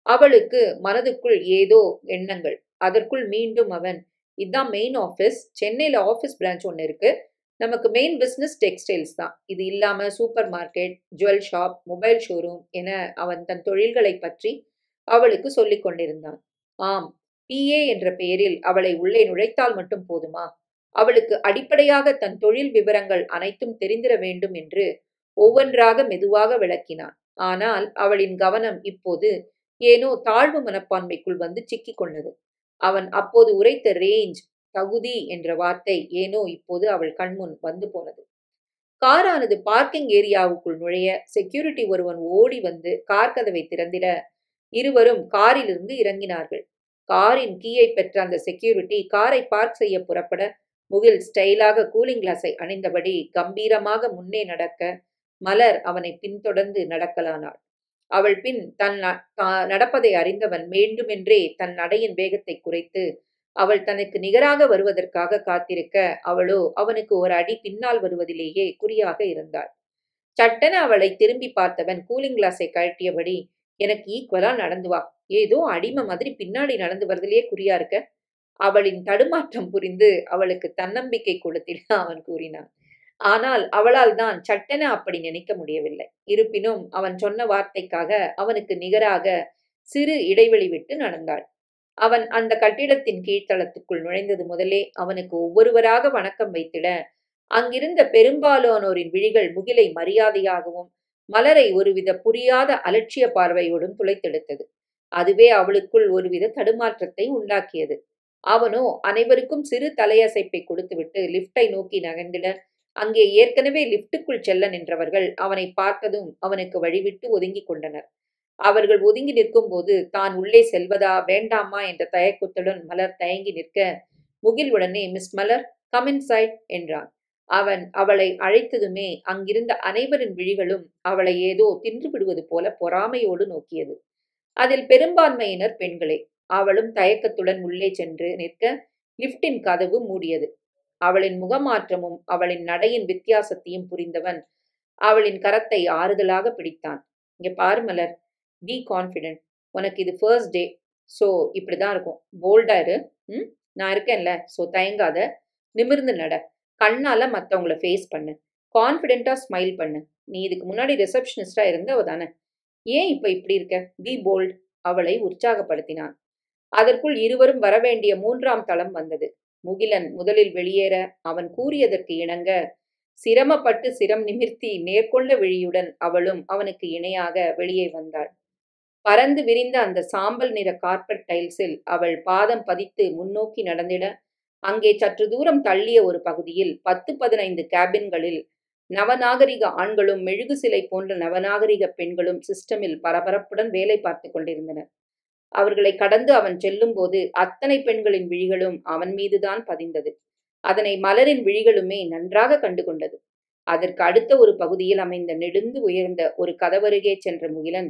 அவளுக்கு மனதுக்குள் ஏதோ எண்ணங்கள். அதற்குள் மீண்டும் அவன், இதான் மெயின் ஆஃபீஸ். சென்னையில ஆஃபீஸ் பிரான்ச் ஒன்று இருக்கு. நமக்கு மெயின் பிசினஸ் டெக்ஸ்டைல்ஸ் தான். இது இல்லாம super market, jewel shop, mobile showroom என அவன் தன் தொழில்களை பற்றி அவளுக்கு சொல்லிக் கொண்டிருந்தான். ஆம், PA என்ற பெயரில் அவளை உள்ளே நுழைத்தால் மட்டும் போதுமா? அவளுக்கு அடிப்படையாக தன் தொழில் விவரங்கள் அனைத்தும் தெரிந்திட வேண்டும் என்று ஒவ்வொன்றாக மெதுவாக விளக்கினான். ஆனால் அவளின் கவனம் இப்போது ஏனோ தாழ்வு மனப்பான்மைக்குள் வந்து சிக்கிக் கொண்டது. அவன் அப்போது உரைத்த ரேஞ்ச், தகுதி என்ற வார்த்தை ஏனோ இப்போது அவள் கண்முன் வந்து போனது. காரானது பார்க்கிங் ஏரியாவுக்குள் நுழைய செக்யூரிட்டி ஒருவன் ஓடி வந்து கார் கதவை திறந்திட இருவரும் காரிலிருந்து இறங்கினார்கள். காரின் கீயை பெற்ற அந்த செக்யூரிட்டி காரை பார்க் செய்ய புறப்பட முகில் ஸ்டைலாக கூலிங் கிளாஸை அணிந்தபடி கம்பீரமாக முன்னே நடக்க மலர் அவனை பின்தொடர்ந்து நடக்கலானாள். அவள் பின் தன் நடப்பதை அறிந்தவன் வேண்டுமென்றே தன் நடையின் வேகத்தை குறைத்து அவள் தனக்கு நிகராக வருவதற்காக காத்திருக்க அவளோ அவனுக்கு ஒரு அடி பின்னால் வருவதிலேயே குறியாக இருந்தாள். சட்டென அவளை திரும்பி பார்த்தவன் கூலிங் கிளாஸை கழட்டியபடி, எனக்கு ஈக்குவலா நடந்து வா, ஏதோ அடிமை மாதிரி பின்னாடி நடந்து வரதிலேயே குறியா இருக்க. அவளின் தடுமாற்றம் புரிந்து அவளுக்கு தன்னம்பிக்கை கொடுத்திட அவன் கூறினான். ஆனால் அவளால் தான் சட்டென அப்படி நினைக்க முடியவில்லை. இருப்பினும் அவன் சொன்ன வார்த்தைக்காக அவனுக்கு நிகராக சிறு இடைவெளி விட்டு நடந்தாள். அவன் அந்த கட்டிடத்தின் கீழ்த்தளத்துக்குள் நுழைந்தது முதலே அவனுக்கு ஒவ்வொருவராக வணக்கம் வைத்திட அங்கிருந்த பெரும்பாலானோரின் விழிகள் முகிலை மரியாதையாகவும் மலரை ஒருவித புரியாத அலட்சிய பார்வையோடும் துளைத்தெடுத்தது. அதுவே அவளுக்குள் ஒருவித தடுமாற்றத்தை உண்டாக்கியது. அவனோ அனைவருக்கும் சிறு தலையசைப்பை கொடுத்துவிட்டு லிப்டை நோக்கி நகர்ந்திட அங்கே ஏற்கனவே லிப்டுக்குள் செல்ல நின்றவர்கள் அவனை பார்த்ததும் அவனுக்கு வழிவிட்டு ஒதுங்கிக் கொண்டனர். அவர்கள் ஒதுங்கி நிற்கும்போது தான் உள்ளே செல்வதா வேண்டாமா என்ற தயக்கத்துடன் மலர் தயங்கி நிற்க, முகில் உடனே மிஸ் மலர், கம் இன்சைட் என்றான். அவளை அழைத்ததுமே அங்கிருந்த அனைவரின் விழிகளும் அவளை ஏதோ தின்று விடுவது போல பொறாமையோடு நோக்கியது. அதில் பெரும்பான்மையினர் பெண்களே. அவளும் தயக்கத்துடன் உள்ளே சென்று நிற்க லிப்டின் கதவு மூடியது. அவளின் முகமாற்றமும் அவளின் நடையின் வித்தியாசத்தையும் புரிந்தவன் அவளின் கரத்தை ஆறுதலாக பிடித்தான். இங்க பாரு மலர், பி கான்ஃபிடென்ட். உனக்கு இது ஃபர்ஸ்ட் டே, ஸோ இப்படிதான் இருக்கும். போல்டா இரு. நான் இருக்கேன்ல, ஸோ தயங்காத. நிமிர்ந்து நட. கண்ணால மற்றவங்கள ஃபேஸ் பண்ணு. கான்ஃபிடென்ட்டா ஸ்மைல் பண்ணு. நீ இதுக்கு முன்னாடி ரிசப்ஷனிஸ்டா இருந்தவ தானே. ஏன் இப்ப இப்படி இருக்க? B bolt. அவளை உற்சாகப்படுத்தினான். அதற்குள் இருவரும் வரவேண்டிய 3ஆம் தளம் வந்தது. முகிலன் முதலில் வெளியேற அவன் கூறியதற்கு இணங்க சிரமப்பட்டு சிரம் நிமிர்த்தி நேர்கொண்ட விழியுடன் அவளும் அவனுக்கு இணையாக வெளியே வந்தாள். பறந்து விரிந்த அந்த சாம்பல் நிற கார்பெட் டைல்ஸில் அவள் பாதம் பதித்து முன்னோக்கி நடந்திட, அங்கே சற்று தூரம் தள்ளிய ஒரு பகுதியில் 10-15 கேபின்களில் நவநாகரிக ஆண்களும் மெழுகு சிலை போன்ற நவநாகரிக பெண்களும் சிஸ்டமில் பரபரப்புடன் வேலை பார்த்து கொண்டிருந்தனர். அவர்களை கடந்து அவன் செல்லும்போது அத்தனை பெண்களின் விழிகளும் அவன் மீதுதான் பதிந்தது. அதனை மலரின் விழிகளுமே நன்றாக கண்டு கொண்டது. அதற்கு அடுத்த ஒரு பகுதியில் அமைந்த நெடுந்து உயர்ந்த ஒரு கதவருகே சென்ற முகிலன்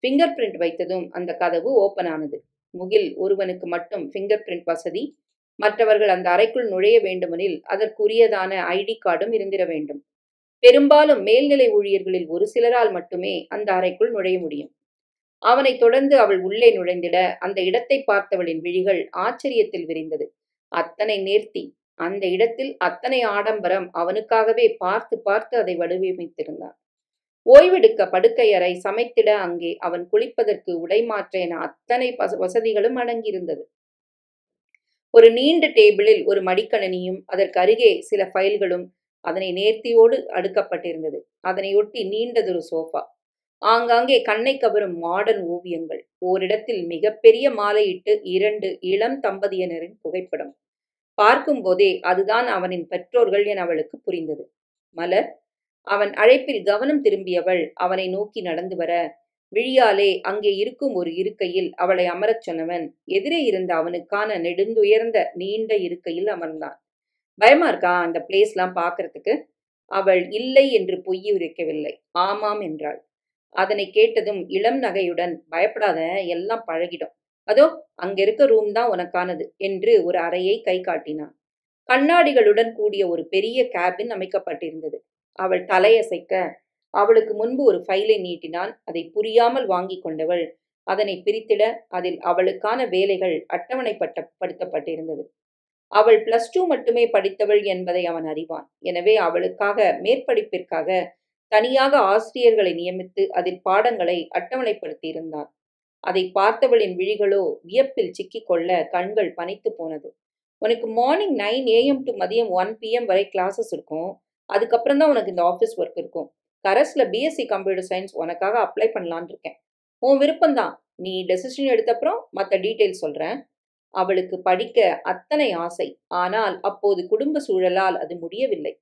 ஃபிங்கர் பிரிண்ட் வைத்ததும் அந்த கதவு ஓப்பன் ஆனது. முகில் ஒருவனுக்கு மட்டும் ஃபிங்கர் பிரிண்ட் வசதி. மற்றவர்கள் அந்த அறைக்குள் நுழைய வேண்டுமெனில் அதற்குரியதான ஐடி கார்டும் இருந்திட வேண்டும். பெரும்பாலும் மேல்நிலை ஊழியர்களில் ஒரு சிலரால் மட்டுமே அந்த அறைக்குள் நுழைய முடியும். அவனைத் தொடர்ந்து அவள் உள்ளே நுழைந்திட அந்த இடத்தை பார்த்தவளின் விழிகள் ஆச்சரியத்தில் விரிந்தது. அத்தனை நேர்த்தி, அந்த இடத்தில் அத்தனை ஆடம்பரம் அவனுக்காகவே பார்த்து பார்த்து அதை வடிவமைத்திருந்தான். ஓய்வெடுக்க படுக்கை அறை, சமைத்திட அங்கே அவன் குளிப்பதற்கு உடை மாற்ற என அத்தனை வசதிகளும் அடங்கியிருந்தது. ஒரு நீண்ட டேபிளில் ஒரு மடிக்கணினியும் அதற்கு அருகே சில ஃபைல்களும் அதனை நேர்த்தியோடு அடுக்கப்பட்டிருந்தது. அதனையொட்டி நீண்டதொரு சோஃபா. ஆங்காங்கே கண்ணை கவரும் மாடர்ன் ஓவியங்கள். ஓரிடத்தில் மிகப்பெரிய மாலையிட்டு 2 இளம் தம்பதியினரின் புகைப்படம். பார்க்கும்போதே அதுதான் அவனின் பெற்றோர்கள் என அவளுக்கு புரிந்தது. மலர். அவன் அழைப்பில் கவனம் திரும்பியவள் அவனை நோக்கி நடந்து வர, விழியாலே அங்கே இருக்கும் ஒரு இருக்கையில் அவளை அமரச் சொன்னவன் எதிரே இருந்த அவனுக்கான நெடுந்துயர்ந்த நீண்ட இருக்கையில் அமர்ந்தான். பயமா இருக்கா அந்த பிளேஸ்லாம் பார்க்கறதுக்கு? அவள் இல்லை என்று பொய் உரைக்கவில்லை, ஆமாம் என்றாள். அதனை கேட்டதும் இளம் நகையுடன், பயப்படாத, எல்லாம் பழகிடும். அதோ அங்க இருக்க ரூம் தான் உனக்கானது என்று ஒரு அறையை கை காட்டினான். கண்ணாடிகளுடன் கூடிய ஒரு பெரிய கேபின் அமைக்கப்பட்டிருந்தது. அவள் தலையசைக்க அவளுக்கு முன்பு ஒரு ஃபைலை நீட்டினான். அதை புரியாமல் வாங்கி கொண்டவள் அதனை பிரித்திட அதில் அவளுக்கான வேலைகள் அட்டவணைப்படுத்தப்பட்டிருந்தது. அவள் +2 மட்டுமே படித்தவள் என்பதை அவன் அறிவான். எனவே அவளுக்காக மேற்படிப்பிற்காக தனியாக ஆசிரியர்களை நியமித்து அதில் பாடங்களை அட்டவணைப்படுத்தியிருந்தான். அதை பார்த்தவளின் விழிகளோ வியப்பில் சிக்கிக்கொள்ள கண்கள் பனித்து போனது. உனக்கு மார்னிங் 9 AM டு மதியம் 1 PM வரை கிளாஸஸ் இருக்கும். அதுக்கப்புறம் தான் உனக்கு இந்த ஆஃபீஸ் ஒர்க் இருக்கும். கரஸ்ல BSc கம்ப்யூட்டர் சயின்ஸ் உனக்காக அப்ளை பண்ணலான் இருக்கேன். உன் விருப்பம்தான். நீ டெசிஷன் எடுத்தப்புறம் மற்ற டீட்டெயில்ஸ் சொல்றேன். அவளுக்கு படிக்க அத்தனை ஆசை. ஆனால் அப்போது குடும்ப சூழலால் அது முடியவில்லை.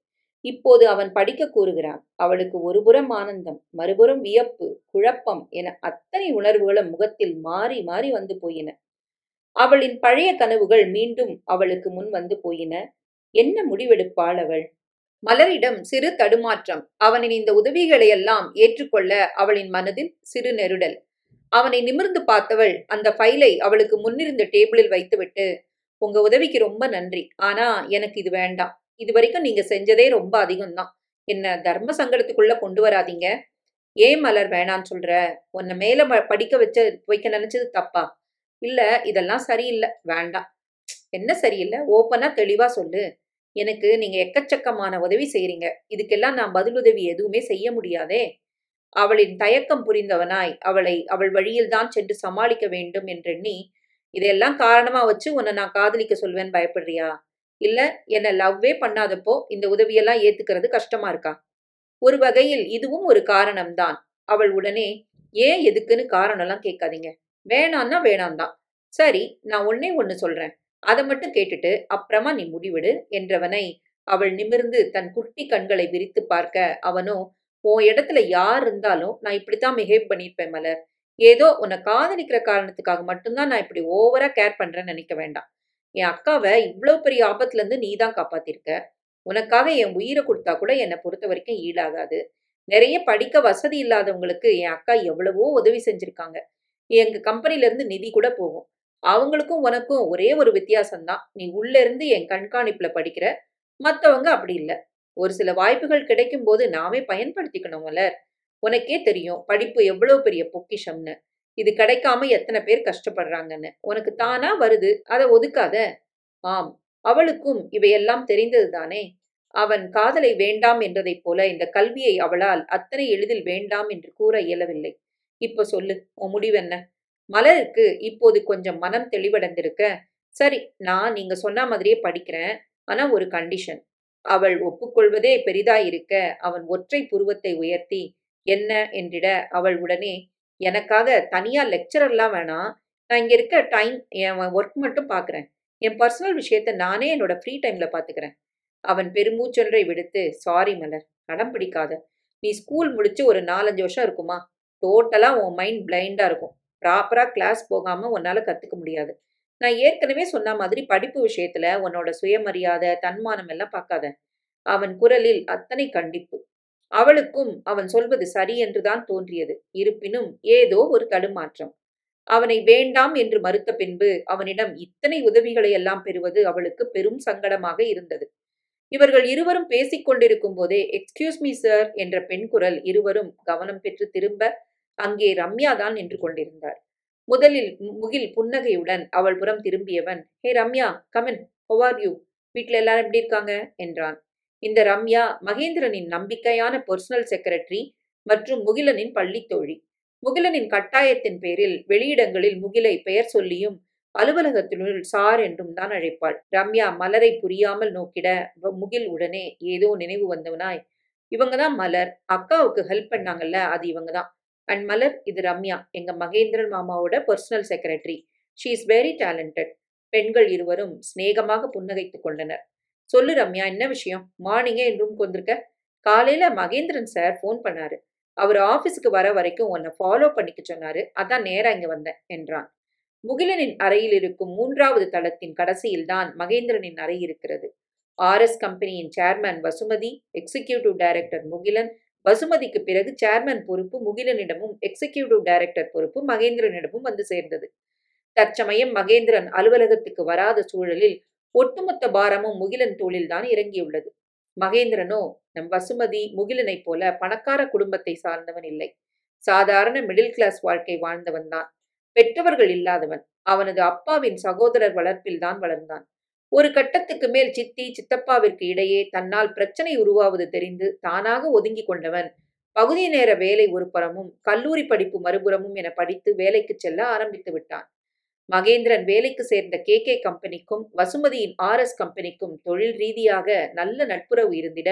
இப்போது அவன் படிக்க கூறுகிறான். அவளுக்கு ஒருபுறம் ஆனந்தம், மறுபுறம் வியப்பு, குழப்பம் என அத்தனை உணர்வுகளும் முகத்தில் மாறி மாறி வந்து போயின. அவளின் பழைய கனவுகள் மீண்டும் அவளுக்கு முன் வந்து போயின. என்ன முடிவெடுப்பாள் அவள்? மலரிடம் சிறு தடுமாற்றம். அவனின் இந்த உதவிகளையெல்லாம் ஏற்றுக்கொள்ள அவளின் மனதில் சிறு நெருடல். அவனை நிமிர்ந்து பார்த்தவள் அந்த ஃபைலை அவளுக்கு முன்னிருந்த டேபிளில் வைத்துவிட்டு, உங்க உதவிக்கு ரொம்ப நன்றி, ஆனா எனக்கு இது வேண்டாம். இது வரைக்கும் நீங்க செஞ்சதே ரொம்ப அதிகம்தான். என்ன தர்ம சங்கடத்துக்குள்ள கொண்டு வராதீங்க. ஏன் மலர் வேணான்னு சொல்ற? உன்னை மேல படிக்க வைக்க நினைச்சது தப்பா? இல்ல, இதெல்லாம் சரியில்லை, வேண்டாம். என்ன சரியில்லை? ஓப்பனா தெளிவா சொல்லு. எனக்கு நீங்க எக்கச்சக்கமான உதவி செய்றீங்க. இதுக்கெல்லாம் நான் பதிலுதவி எதுவுமே செய்ய முடியாதே. அவளின் தயக்கம் புரிந்தவனாய் அவள் வழியில்தான் சென்று சமாளிக்க வேண்டும் என்றெண்ணி, இதெல்லாம் காரணமா வச்சு உன்னை நான் காதலிக்க சொல்வேன்னு பயப்படுறியா? இல்ல என்ன லவ்வே பண்ணாதப்போ இந்த உதவியெல்லாம் ஏத்துக்கிறது கஷ்டமா இருக்கா? ஒரு வகையில் இதுவும் ஒரு காரணம்தான். அவள் உடனே, ஏன் எதுக்குன்னு காரணம்லாம் கேட்காதீங்க. வேணான்னா வேணாம்தான். சரி, நான் ஒண்ணே ஒண்ணு சொல்றேன். அதை மட்டும் கேட்டுட்டு அப்புறமா நீ முடிவிடு என்றவனை அவள் நிமிர்ந்து தன் குட்டி கண்களை விரித்து பார்க்க, அவனோ, உன் இடத்துல யார் இருந்தாலும் நான் இப்படித்தான் பிஹேவ் பண்ணியிருப்பேன் மலர். ஏதோ உன்னை காதலிக்கிற காரணத்துக்காக மட்டும்தான் நான் இப்படி ஓவரா கேர் பண்றேன்னு நினைக்க வேண்டாம். என் அக்காவை இவ்வளவு பெரிய ஆபத்துல இருந்து நீ தான் காப்பாத்திருக்க. உனக்காக என் உயிரை கொடுத்தா கூட என்னை பொறுத்த வரைக்கும் ஈடாகாது. நிறைய படிக்க வசதி இல்லாதவங்களுக்கு என் அக்கா எவ்வளவோ உதவி செஞ்சிருக்காங்க. எங்க கம்பெனில இருந்து நிதி கூட போகும். அவங்களுக்கும் உனக்கும் ஒரே ஒரு வித்தியாசம்தான். நீ உள்ள இருந்து என் கண்காணிப்புல படிக்கிற, மத்தவங்க அப்படி இல்ல. ஒரு சில வாய்ப்புகள் கிடைக்கும் போது நாமே பயன்படுத்திக்கணும் மலர். உனக்கே தெரியும் படிப்பு எவ்வளவு பெரிய பொக்கிஷம்னு. இது கிடைக்காம எத்தனை பேர் கஷ்டப்படுறாங்கன்னு. உனக்கு தானா வருது, அதை ஒதுக்காத. ஆம், அவளுக்கும் இவையெல்லாம் தெரிந்ததுதானே. அவன் காதலை வேண்டாம் என்றதைப் போல இந்த கல்வியை அவளால் அத்தனை எளிதில் வேண்டாம் என்று கூற இயலவில்லை. இப்ப சொல்லு, உன் முடிவென்ன? மலருக்கு இப்போது கொஞ்சம் மனம் தெளிவடைந்திருக்க, சரி, நான் நீங்க சொன்ன மாதிரியே படிக்கிறேன். ஆனா ஒரு கண்டிஷன். அவள் ஒப்புக்கொள்வதே பெரிதாயிருக்க, அவன் ஒற்றை புருவத்தை உயர்த்தி, என்ன என்றிட, அவள் உடனே, எனக்காக தனியா லெக்சரர்லாம் வேணாம். நான் இங்க இருக்க டைம் என் ஒர்க் மட்டும் பார்க்குறேன். என் பர்சனல் விஷயத்த நானே என்னோட ஃப்ரீ டைம்ல பார்த்துக்கிறேன். அவன் பெருமூச்சொன்றை விடுத்து, சாரி மலர், அடம் பிடிக்காத. நீ ஸ்கூல் முடிச்சு ஒரு 4-5 வருஷம் இருக்குமா? டோட்டலா உன் மைண்ட் பிளைண்டா இருக்கும். ப்ராப்பரா கிளாஸ் போகாம உன்னால கத்துக்க முடியாது. நான் ஏற்கனவே சொன்ன மாதிரி படிப்பு விஷயத்துல உன்னோட சுயமரியாதை, தன்மானம் எல்லாம் பார்க்காத. அவன் குரலில் அத்தனை கண்டிப்பு. அவளுக்கும் அவன் சொல்வது சரி என்றுதான் தோன்றியது. இருப்பினும் ஏதோ ஒரு தடுமாற்றம். அவனை வேண்டாம் என்று மறுத்த பின்பு அவனிடம் இத்தனை உதவிகளை எல்லாம் பெறுவது அவளுக்கு பெரும் சங்கடமாக இருந்தது. இவர்கள் இருவரும் பேசிக் கொண்டிருக்கும் போதே, எக்ஸ்கியூஸ் மீ சார் என்ற பெண் குரல் இருவரும் கவனம் பெற்று திரும்ப, அங்கே ரம்யா தான் நின்று கொண்டிருந்தார். முதலில் முகில் புன்னகையுடன் அவள் புறம் திரும்பியவன், hey Ramya, come in, how are you? வீட்டில் எல்லாரும் எப்படி இருக்காங்க என்றான். இந்த ரம்யா மகேந்திரனின் நம்பிக்கையான பர்சனல் செக்ரட்டரி மற்றும் முகிலனின் பள்ளி தோழி. முகிலனின் கட்டாயத்தின் பேரில் வெளியிடங்களில் முகிலை பெயர் சொல்லியும் அலுவலகத்தினுள் சார் என்றும் தான் அழைப்பாள். ரம்யா மலரை புரியாமல் நோக்கிட, முகில் உடனே ஏதோ நினைவு வந்தவனாய், இவங்க தான் மலர், அக்காவுக்கு ஹெல்ப் பண்ணாங்கல்ல, அது இவங்க தான். அண்ட் மலர், இது ரம்யா, எங்க மகேந்திரன் மாமாவோட personal secretary. She is very talented. பெண்கள் இருவரும் சிநேகமாக புன்னகைத்துக் கொண்டனர். சொல்லு ரம்யா, என்ன விஷயம்? மார்னிங்கே என் ரூம்க்கு வந்திருக்க? காலையில மகேந்திரன் சார் ஃபோன் பண்ணாரு. அவர் ஆபீஸுக்கு வர வரைக்கும் உன்னை ஃபாலோ பண்ணிக்க சொன்னாரு. அதான் நேரா இங்க வந்தேன் என்றான். முகிலனின் அறையில் இருக்கும் 3வது தளத்தின் கடைசியில்தான் மகேந்திரனின் அறை இருக்கிறது. RS கம்பெனியின் chairman Vasumathi, executive director Mugilan. வசுமதிக்கு பிறகு சேர்மேன் பொறுப்பு முகிலனிடமும் எக்ஸிகியூட்டிவ் டைரக்டர் பொறுப்பு மகேந்திரனிடமும் வந்து சேர்ந்தது. தற்சமயம் மகேந்திரன் அலுவலகத்துக்கு வராத சூழலில் ஒட்டுமொத்த பாரமும் முகிலன் தோளில்தான் இறங்கியுள்ளது. மகேந்திரனோ நம் வசுமதி முகிலனைப் போல பணக்கார குடும்பத்தை சார்ந்தவன் இல்லை. சாதாரண மிடில் கிளாஸ் வாழ்க்கை வாழ்ந்தவன்தான். பெற்றவர்கள் இல்லாதவன். அவனது அப்பாவின் சகோதரர் வளர்ப்பில்தான் வளர்ந்தான். ஒரு கட்டத்துக்கு மேல் சித்தி சித்தப்பாவிற்கு இடையே தன்னால் பிரச்சனை உருவாவது தெரிந்து தானாக ஒதுங்கி கொண்டவன். பகுதி நேர வேலை ஒரு புறமும் கல்லூரி படிப்பு மறுபுறமும் என படித்து வேலைக்கு செல்ல ஆரம்பித்து விட்டான். மகேந்திரன் வேலைக்கு சேர்ந்த KK கம்பெனிக்கும் வசுமதியின் RS கம்பெனிக்கும் தொழில் ரீதியாக நல்ல நட்புறவு இருந்திட,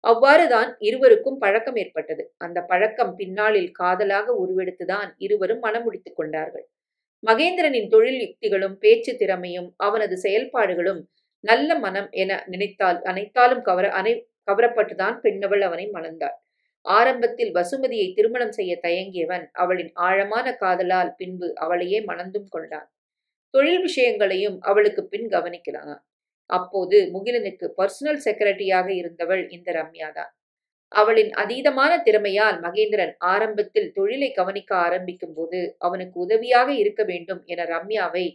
அவ்வாறுதான் இருவருக்கும் பழக்கம் ஏற்பட்டது. அந்த பழக்கம் பின்னாளில் காதலாக உருவெடுத்துதான் இருவரும் மனம் முடித்துக் கொண்டார்கள். மகேந்திரனின் தொழில் யுக்திகளும் பேச்சு திறமையும் அவனது செயல்பாடுகளும் நல்ல மனம் என நினைத்தால் அனைத்தாலும் கவரப்பட்டுதான் பெண்ணவள் அவனை மணந்தாள். ஆரம்பத்தில் வசுமதியை திருமணம் செய்ய தயங்கியவன் அவளின் ஆழமான காதலால் பின்பு அவளையே மணந்தும் கொண்டான். தொழில் விஷயங்களையும் அவளுக்கு பின் கவனிக்கிறான். அப்போது முகிலனுக்கு பர்சனல் செக்ரட்டரியாக இருந்தவள் இந்த ரம்யாதான். அவளின் அதீதமான திறமையால் மகேந்திரன் ஆரம்பத்தில் தொழிலை கவனிக்க ஆரம்பிக்கும் போது அவனுக்கு உதவியாக இருக்க வேண்டும் என ரம்யாவை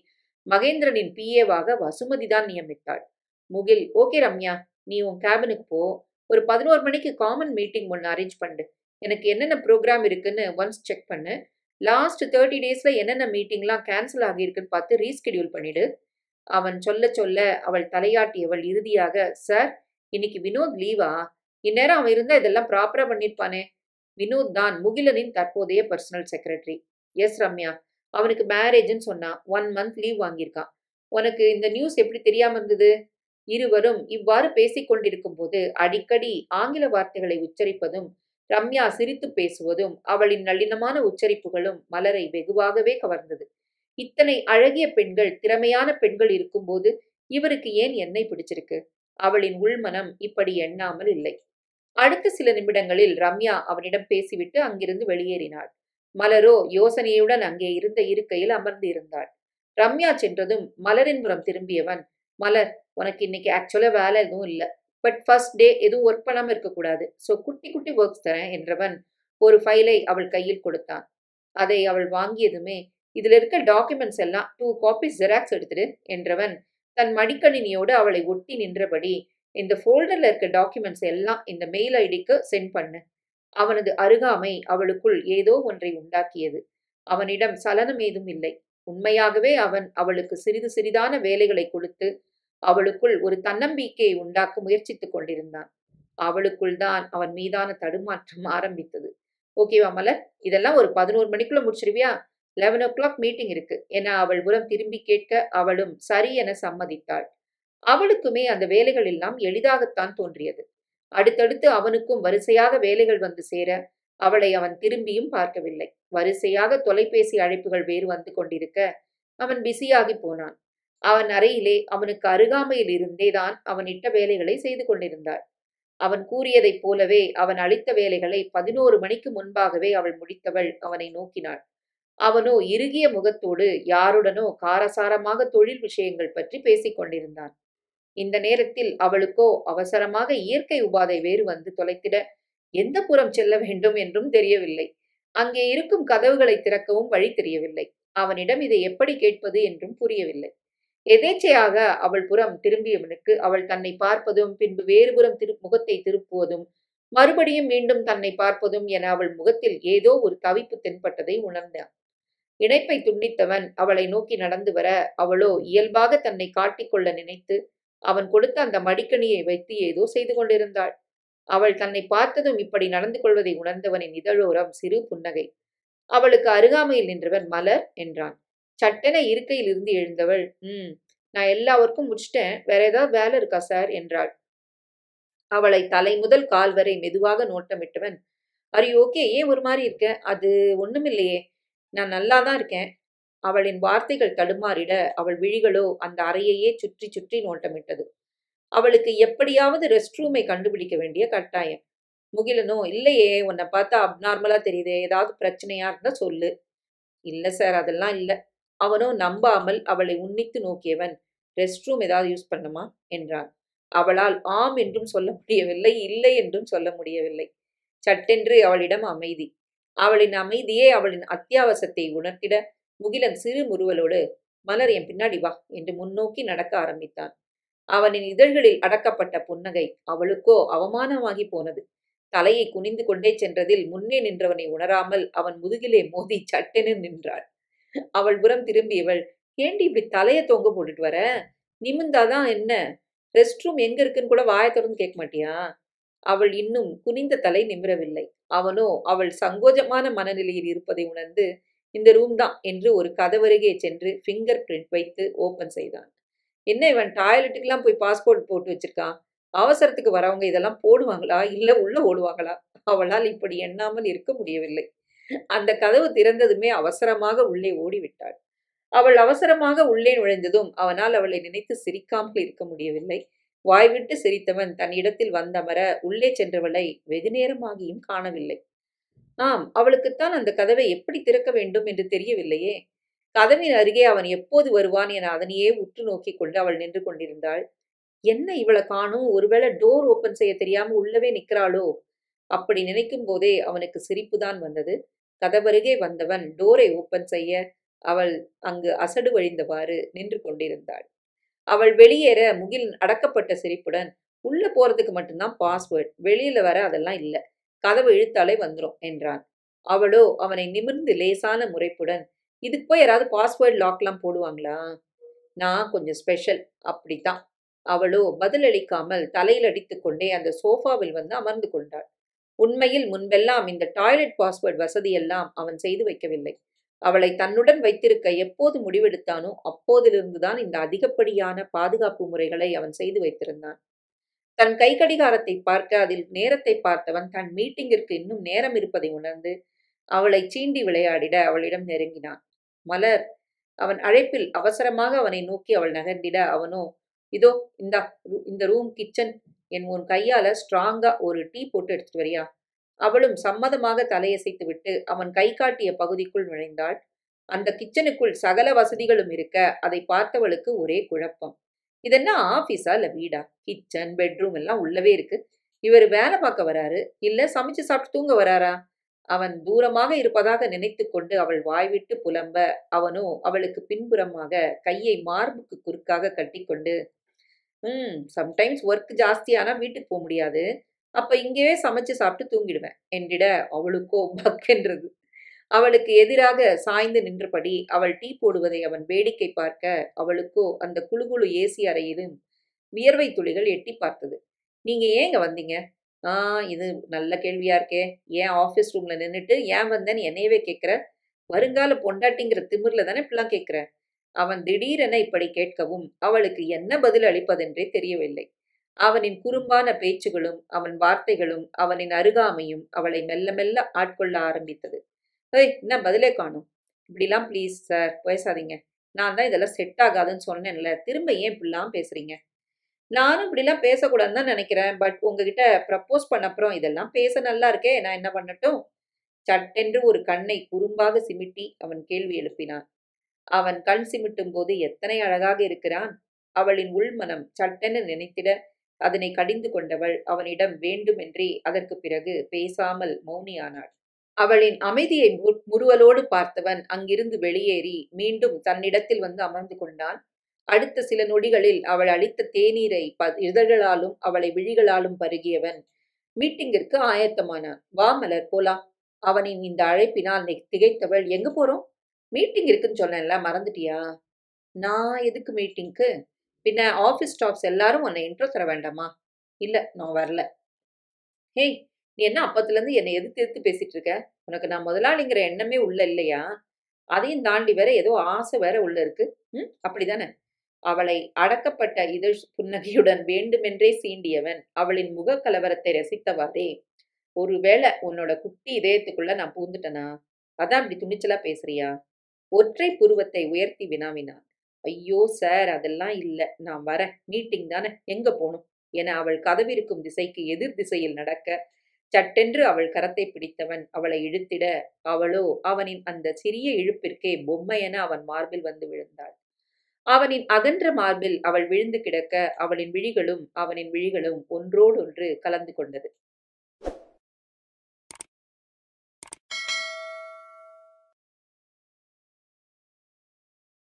மகேந்திரனின் PAவாக வசுமதிதான் நியமித்தாள். முகில், ஓகே ரம்யா, நீ உன் கேபினுக்கு போ. ஒரு 11 மணிக்கு காமன் மீட்டிங் ஒன்று அரேஞ்ச் பண்ணு. எனக்கு என்னென்ன ப்ரோக்ராம் இருக்குன்னு ஒன்ஸ் செக் பண்ணு. லாஸ்ட் 30 டேஸ்ல என்னென்ன மீட்டிங்லாம் கேன்சல் ஆகியிருக்குன்னு பார்த்து ரீஸ்கெடியூல் பண்ணிடு. அவன் சொல்ல சொல்ல அவள் தலையாட்டியவள் இறுதியாக, சார், இன்னைக்கு வினோத் லீவா? இந்நேரம் அவன் இருந்தா இதெல்லாம் ப்ராப்பரா பண்ணிருப்பானே. வினோத் தான் முகிலனின் தற்போதைய பர்சனல் செக்ரட்டரி. எஸ் ரம்யா, அவனுக்கு மேரேஜ்னு சொன்னான். 1 மந்த் லீவ் வாங்கியிருக்கான். உனக்கு இந்த நியூஸ் எப்படி தெரியாம இருந்தது? இருவரும் இவ்வாறு பேசிக் கொண்டிருக்கும் போது அடிக்கடி ஆங்கில வார்த்தைகளை உச்சரிப்பதும் ரம்யா சிரித்து பேசுவதும் அவளின் நளினமான உச்சரிப்புகளும் மலரை வெகுவாகவே கவர்ந்தது. இத்தனை அழகிய பெண்கள், திறமையான பெண்கள் இருக்கும்போது இவருக்கு ஏன் என்னை பிடிச்சிருக்கு? அவளின் உள்மனம் இப்படி எண்ணாமல் இல்லை. அடுத்த சில நிமிடங்களில் ரம்யா அவனிடம் பேசிவிட்டு அங்கிருந்து வெளியேறினாள். மலரோ யோசனையுடன் அங்கே இருந்த இருக்கையில் அமர்ந்து இருந்தாள். ரம்யா சென்றதும் மலரின் புறம் திரும்பியவன், மலர், உனக்கு இன்னைக்கு ஆக்சுவலா வேலை எதுவும் இல்லை. பட் ஃபர்ஸ்ட் டே எதுவும் ஒர்க் பண்ணாம இருக்கக்கூடாது. ஸோ குட்டி குட்டி ஒர்க்ஸ் தரேன் என்றவன் ஒரு ஃபைலை அவள் கையில் கொடுத்தான். அதை அவள் வாங்கியதுமே, இதுல இருக்க டாக்குமெண்ட்ஸ் எல்லாம் 2 காப்பீஸ் ஜெராக்ஸ் எடுத்துடு என்றவன் தன் மடிக்கணினியோடு அவளை ஒட்டி நின்றபடி, இந்த ஃபோல்டர்ல இருக்க டாக்குமெண்ட்ஸ் எல்லாம் இந்த மெயில் ஐடிக்கு சென்ட் பண்ணு. அவனது அருகாமை அவளுக்குள் ஏதோ ஒன்றை உண்டாக்கியது. அவனிடம் சலனம் ஏதும் இல்லை. உண்மையாகவே அவன் அவளுக்கு சிறிது சிறிதான வேலைகளை கொடுத்து அவளுக்குள் ஒரு தன்னம்பிக்கையை உண்டாக்க முயற்சித்துக் கொண்டிருந்தான். அவளுக்குள் தான் அவன் மீதான தடுமாற்றம் ஆரம்பித்தது. ஓகேவா மலர், இதெல்லாம் ஒரு 11 மணிக்குள்ள முடிச்சிருவியா? 11 மீட்டிங் இருக்கு என அவள் புறம் திரும்பி கேட்க அவளும் சரி என சம்மதித்தாள். அவளுக்குமே அந்த வேலைகள் எல்லாம் எளிதாகத்தான் தோன்றியது. அடுத்தடுத்து அவனுக்கும் வரிசையாக வேலைகள் வந்து சேர அவளை அவன் திரும்பியும் பார்க்கவில்லை. வரிசையாக தொலைபேசி அழைப்புகள் வேறு வந்து கொண்டிருக்க அவன் பிஸியாகி போனான். அவன் அறையிலே அவனுக்கு அருகாமையில் இருந்தேதான் அவன் இட்ட வேலைகளை செய்து கொண்டிருந்தாள். அவன் கூறியதைப் போலவே அவன் அளித்த வேலைகளை 11 மணிக்கு முன்பாகவே அவள் முடித்தவள் அவனை நோக்கினாள். அவனோ இறுகிய முகத்தோடு யாருடனோ காரசாரமாக தொழில் விஷயங்கள் பற்றி பேசிக் கொண்டிருந்தான். இந்த நேரத்தில் அவளுக்கோ அவசரமாக இயற்கை உபாதை வேறு வந்து தொலைத்திட எந்த புறம் செல்ல வேண்டும் என்றும் தெரியவில்லை. அங்கே இருக்கும் கதவுகளை திறக்கவும் வழி தெரியவில்லை. அவனிடம் இதை எப்படி கேட்பது என்றும் புரியவில்லை. எதேச்சையாக அவள் புறம் திரும்பியவனுக்கு அவள் தன்னை பார்ப்பதும் பின்பு வேறுபுறம் முகத்தை திருப்புவதும் மறுபடியும் மீண்டும் தன்னை பார்ப்பதும் என அவள் முகத்தில் ஏதோ ஒரு தவிப்பு தென்பட்டதை உணர்ந்தான். இணைப்பை துண்டித்தவன் அவளை நோக்கி நடந்து வர அவளோ இயல்பாக தன்னை காட்டிக்கொள்ள நினைத்து அவன் கொடுத்த அந்த மடிக்கணியை வைத்து ஏதோ செய்து கொண்டிருந்தாள். அவள் தன்னை பார்த்ததும் இப்படி நடந்து கொள்வதை உணர்ந்தவனின் இதழோரம் சிறு புன்னகை. அவளுக்கு அருகாமையில் நின்றவன் மலர் என்றான். சட்டென இருக்கையில் இருந்து எழுந்தவள், நான் எல்லா ஒர்க்கும் முடிச்சிட்டேன், வேற ஏதாவது வேலை இருக்கா சார் என்றாள். அவளை தலை முதல் கால் வரை மெதுவாக நோட்டமிட்டவன், ஆர் யூ ஓகே, ஏன் ஒரு மாதிரி இருக்க? அது ஒண்ணுமில்லையே, நான் நல்லாதான் இருக்கேன். அவளின் வார்த்தைகள் தடுமாறிட அவள் விழிகளோ அந்த அறையையே சுற்றி சுற்றி நோட்டமிட்டது. அவளுக்கு எப்படியாவது ரெஸ்ட் ரூமை கண்டுபிடிக்க வேண்டிய கட்டாயம். முகிலனோ, இல்லையே, உன்னை பார்த்தா அப்நார்மலா தெரியுதே, ஏதாவது பிரச்சனையா இருந்தா சொல்லு. இல்ல சார், அதெல்லாம் இல்ல. அவனோ நம்பாமல் அவளை உன்னித்து நோக்கியவன், ரெஸ்ட் ரூம் ஏதாவது யூஸ் பண்ணுமா என்றான். அவளால் ஆம் என்றும் சொல்ல முடியவில்லை, இல்லை என்றும் சொல்ல முடியவில்லை. சட்டென்று அவளிடம் அமைதி. அவளின் அமைதியே அவளின் அத்தியாவசத்தை உணர்த்திட முகிலன் சிறு முறுவலோடு, மலர், என் பின்னாடி வா என்று முன்னோக்கி நடக்க ஆரம்பித்தான். அவனின் இதழ்களில் அடக்கப்பட்ட புன்னகை அவளுக்கோ அவமானமாகி போனது. தலையை குனிந்து கொண்டே சென்றதில் முன்னே நின்றவனை உணராமல் அவன் முதுகிலே மோதி சட்டென நின்றாள். அவள் புறம் திரும்பியவள், ஏண்டி இப்படி தலைய தொங்க போட்டுட்டு வர? நிமிந்தாதான் என்ன? ரெஸ்ட் ரூம் எங்க இருக்குன்னு கூட வாயை திறந்து கேட்க மாட்டியா? அவள் இன்னும் குனிந்த தலை நிமிரவில்லை. அவனோ அவள் சங்கோஜமான மனநிலையில் இருப்பதை உணர்ந்து, இந்த ரூம் தான் என்று ஒரு கதவருகே சென்று ஃபிங்கர் பிரிண்ட் வைத்து ஓபன் செய்தான். என்ன இவன் டாய்லெட்டுக்கெல்லாம் போய் பாஸ்போர்ட் போட்டு வச்சிருக்கான்? அவசரத்துக்கு வரவங்க இதெல்லாம் போடுவாங்களா, இல்ல உள்ள ஓடுவாங்களா? அவளால் இப்படி எண்ணாமல் இருக்க முடியவில்லை. அந்த கதவு திறந்ததுமே அவசரமாக உள்ளே ஓடிவிட்டாள். அவள் அவசரமாக உள்ளே நுழைந்ததும் அவனால் அவளை நினைத்து சிரிக்காமல் இருக்க முடியவில்லை. வாய்விட்டு சிரித்தவன் தன் இடத்தில் வந்தமர உள்ளே சென்றவளை வெகு நேரமாகியும் காணவில்லை. ஆம், அவளுக்குத்தான் அந்த கதவை எப்படி திறக்க வேண்டும் என்று தெரியவில்லையே. கதவின் அருகே அவன் எப்போது வருவான் என அதனையே உற்று நோக்கி கொண்டு அவள் நின்று கொண்டிருந்தாள். என்ன இவளை காணும், ஒருவேளை டோர் ஓபன் செய்ய தெரியாம உள்ளவே நிற்கிறாளோ? அப்படி நினைக்கும் போதே அவனுக்கு சிரிப்புதான் வந்தது. கதவருகே வந்தவன் டோரை ஓபன் செய்ய அவள் அங்கு அசடு வழிந்தவாறு நின்று கொண்டிருந்தாள். அவள் வெளியேற முகில் அடக்கப்பட்ட சிரிப்புடன், உள்ள போறதுக்கு மட்டும்தான் பாஸ்வேர்ட், வெளியில வர அதெல்லாம் இல்ல, கதவு இழுத்தாலே வந்துரும் என்றான். அவளோ அவனை நிமிர்ந்து லேசான முறைப்புடன், இதுக்கு போய் யாராவது பாஸ்வேர்ட் லாக்லாம் போடுவாங்களா? நான் கொஞ்சம் ஸ்பெஷல், அப்படித்தான். அவளோ பதிலளிக்காமல் தலையில் அடித்துக் கொண்டே அந்த சோஃபாவில் வந்து அமர்ந்து கொண்டாள். உண்மையில் முன்பெல்லாம் இந்த டாய்லெட் பாஸ்வேர்ட் வசதியெல்லாம் அவன் செய்து வைக்கவில்லை. அவளை தன்னுடன் வைத்திருக்க எப்போது முடிவெடுத்தானோ அப்போதிலிருந்துதான் இந்த அதிகப்படியான பாதுகாப்பு முறைகளை அவன் செய்து வைத்திருந்தான். தன் கை கடிகாரத்தை பார்க்க அதில் நேரத்தை பார்த்தவன் தன் மீட்டிங்கிற்கு இன்னும் நேரம் இருப்பதை உணர்ந்து அவளை சீண்டி விளையாடிட அவளிடம் நெருங்கினான். மலர், அவன் அழைப்பில் அவசரமாக அவனை நோக்கி அவள் நகர்ந்திட அவனோ, இதோ இந்தா இந்த ரூம் கிச்சன். உன் கையால ஸ்ட்ராங்கா ஒரு டீ போட்டு எடுத்துட்டு வரியா? அவளும் சம்மதமாக தலையசைத்து விட்டு அவன் கை காட்டிய பகுதிக்குள் நுழைந்தாள். அந்த கிச்சனுக்குள் சகல வசதிகளும் இருக்க அதை பார்த்தவளுக்கு ஒரே குழப்பம். இதென்ன ஆபீஸா இல்ல வீடா? கிச்சன் பெட்ரூம் எல்லாம் உள்ளவே இருக்கு. இவர் வேலை பார்க்க வராரு இல்ல சமைச்சு சாப்பிட்டு தூங்க வராரா? அவன் தூரமாக இருப்பதாக நினைத்துக் கொண்டு அவள் வாய்விட்டு புலம்ப, அவனோ அவளுக்கு பின்புறமாக கையை மார்புக்கு குறுக்காக கட்டிக்கொண்டு, சம்டைம்ஸ் ஒர்க் ஜாஸ்தியானா வீட்டுக்கு போ முடியாது. அப்ப இங்கேயே சமைச்சு சாப்பிட்டு தூங்கிடுவேன் என்றிட அவளுக்கோ பக்கென்றது. அவளுக்கு எதிராக சாய்ந்து நின்றபடி அவள் டீ போடுவதை அவன் வேடிக்கை பார்க்க, அவளுக்கோ அந்த குளுகுளு ஏசி அறையிலும் வியர்வை துளிகள் எட்டி பார்த்தது. நீங்க ஏங்க வந்தீங்க? ஆ, இது நல்ல கேள்வியா இருக்கே. ஏன் ஆஃபீஸ் ரூம்ல நின்னுட்டு ஏன் வந்தேன்னு என்னையவே கேட்கிற? வருங்கால பொண்டாட்டிங்கிற திமிர்ல தானே இப்படிலாம் கேட்கிற? அவன் திடீரென இப்படி கேட்கவும் அவளுக்கு என்ன பதில் அளிப்பதென்றே தெரியவில்லை. அவனின் குறும்பான பேச்சுகளும் அவன் வார்த்தைகளும் அவனின் அருகாமையும் அவளை மெல்ல மெல்ல ஆட்கொள்ள ஆரம்பித்தது. ஏய், என்ன பதிலே காணும்? இப்படிலாம் ப்ளீஸ் சார் பேசாதீங்க. நான் தான் இதெல்லாம் செட் ஆகாதுன்னு சொன்னேன்ல. திரும்ப ஏன் இப்படிலாம் பேசுறீங்க? நானும் இப்படிலாம் பேசக்கூடாதுன்னு தான் நினைக்கிறேன். பட் உங்ககிட்ட ப்ரப்போஸ் பண்ண அப்புறம் இதெல்லாம் பேச நல்லா இருக்கே. நான் என்ன பண்ணட்டும்? சட்டென்று ஒரு கண்ணை குறும்பாக சிமிட்டி அவன் கேள்வி எழுப்பினான். அவன் கண் சிமிட்டும் போது எத்தனை அழகாக இருக்கிறான்! அவளின் உள்மனம் சட்டென நினைத்திட, அதனை கடிந்து கொண்டவள் அவனிடம் வேண்டுமென்றே அதற்குப் பிறகு பேசாமல் மௌனியானாள். அவளின் அமைதியை முறுவலோடு பார்த்தவன் அங்கிருந்து வெளியேறி மீண்டும் தன்னிடத்தில் வந்து அமர்ந்து கொண்டான். அடுத்த சில நொடிகளில் அவள் அளித்த தேநீரை இதழ்களாலும் அவளை விழிகளாலும் பருகியவன் மீட்டிங்கிற்கு ஆயத்தமானான். வா மலர், போலாம். அவனின் இந்த அழைப்பினால் திகைத்தவள், எங்க போறோம்? மீட்டிங் இருக்குன்னு சொன்னேன்ல, மறந்துட்டியா? நான் எதுக்கு மீட்டிங்க்கு? பின்ன ஆபீஸ் ஸ்டாஃப்ஸ் எல்லாரும் உன்னை இன்ட்ரோ தர வேண்டாமா? இல்ல, நான் வரல. ஹேய், நீ என்ன அப்பத்துலேருந்து என்னை எதிர்த்து எதிர்த்து பேசிட்டு இருக்க? உனக்கு நான் முதலாளிங்கிற எண்ணமே உள்ள இல்லையா? அதையும் தாண்டி வேற ஏதோ ஆசை வேற உள்ள இருக்கு. அப்படிதானே? அவளை அடக்கப்பட்ட இதழ் புன்னகையுடன் வேண்டுமென்றே சீண்டியவன் அவளின் முக கலவரத்தை ரசித்தவாறே, ஒருவேளை உன்னோட குட்டி இதயத்துக்குள்ள நான் பூந்துட்டனா? அதான் இப்படி துணிச்சலா பேசுறியா? ஒற்றை புருவத்தை உயர்த்தி வினாவினான். ஐயோ சார், அதெல்லாம் இல்ல. நான் வரேன். மீட்டிங் தானே, எங்க போகணும் என அவள் கதவிருக்கும் திசைக்கு எதிர் திசையில் நடக்க, சட்டென்று அவள் கரத்தை பிடித்தவன் அவளை இழுத்திட, அவளோ அவனின் அந்த சிறிய இழுப்பிற்கே பொம்மையென அவன் மார்பில் வந்து விழுந்தாள். அவனின் அகன்ற மார்பில் அவள் விழுந்து கிடக்க அவளின் விழிகளும் அவனின் விழிகளும் ஒன்றோடொன்று கலந்து கொண்டது.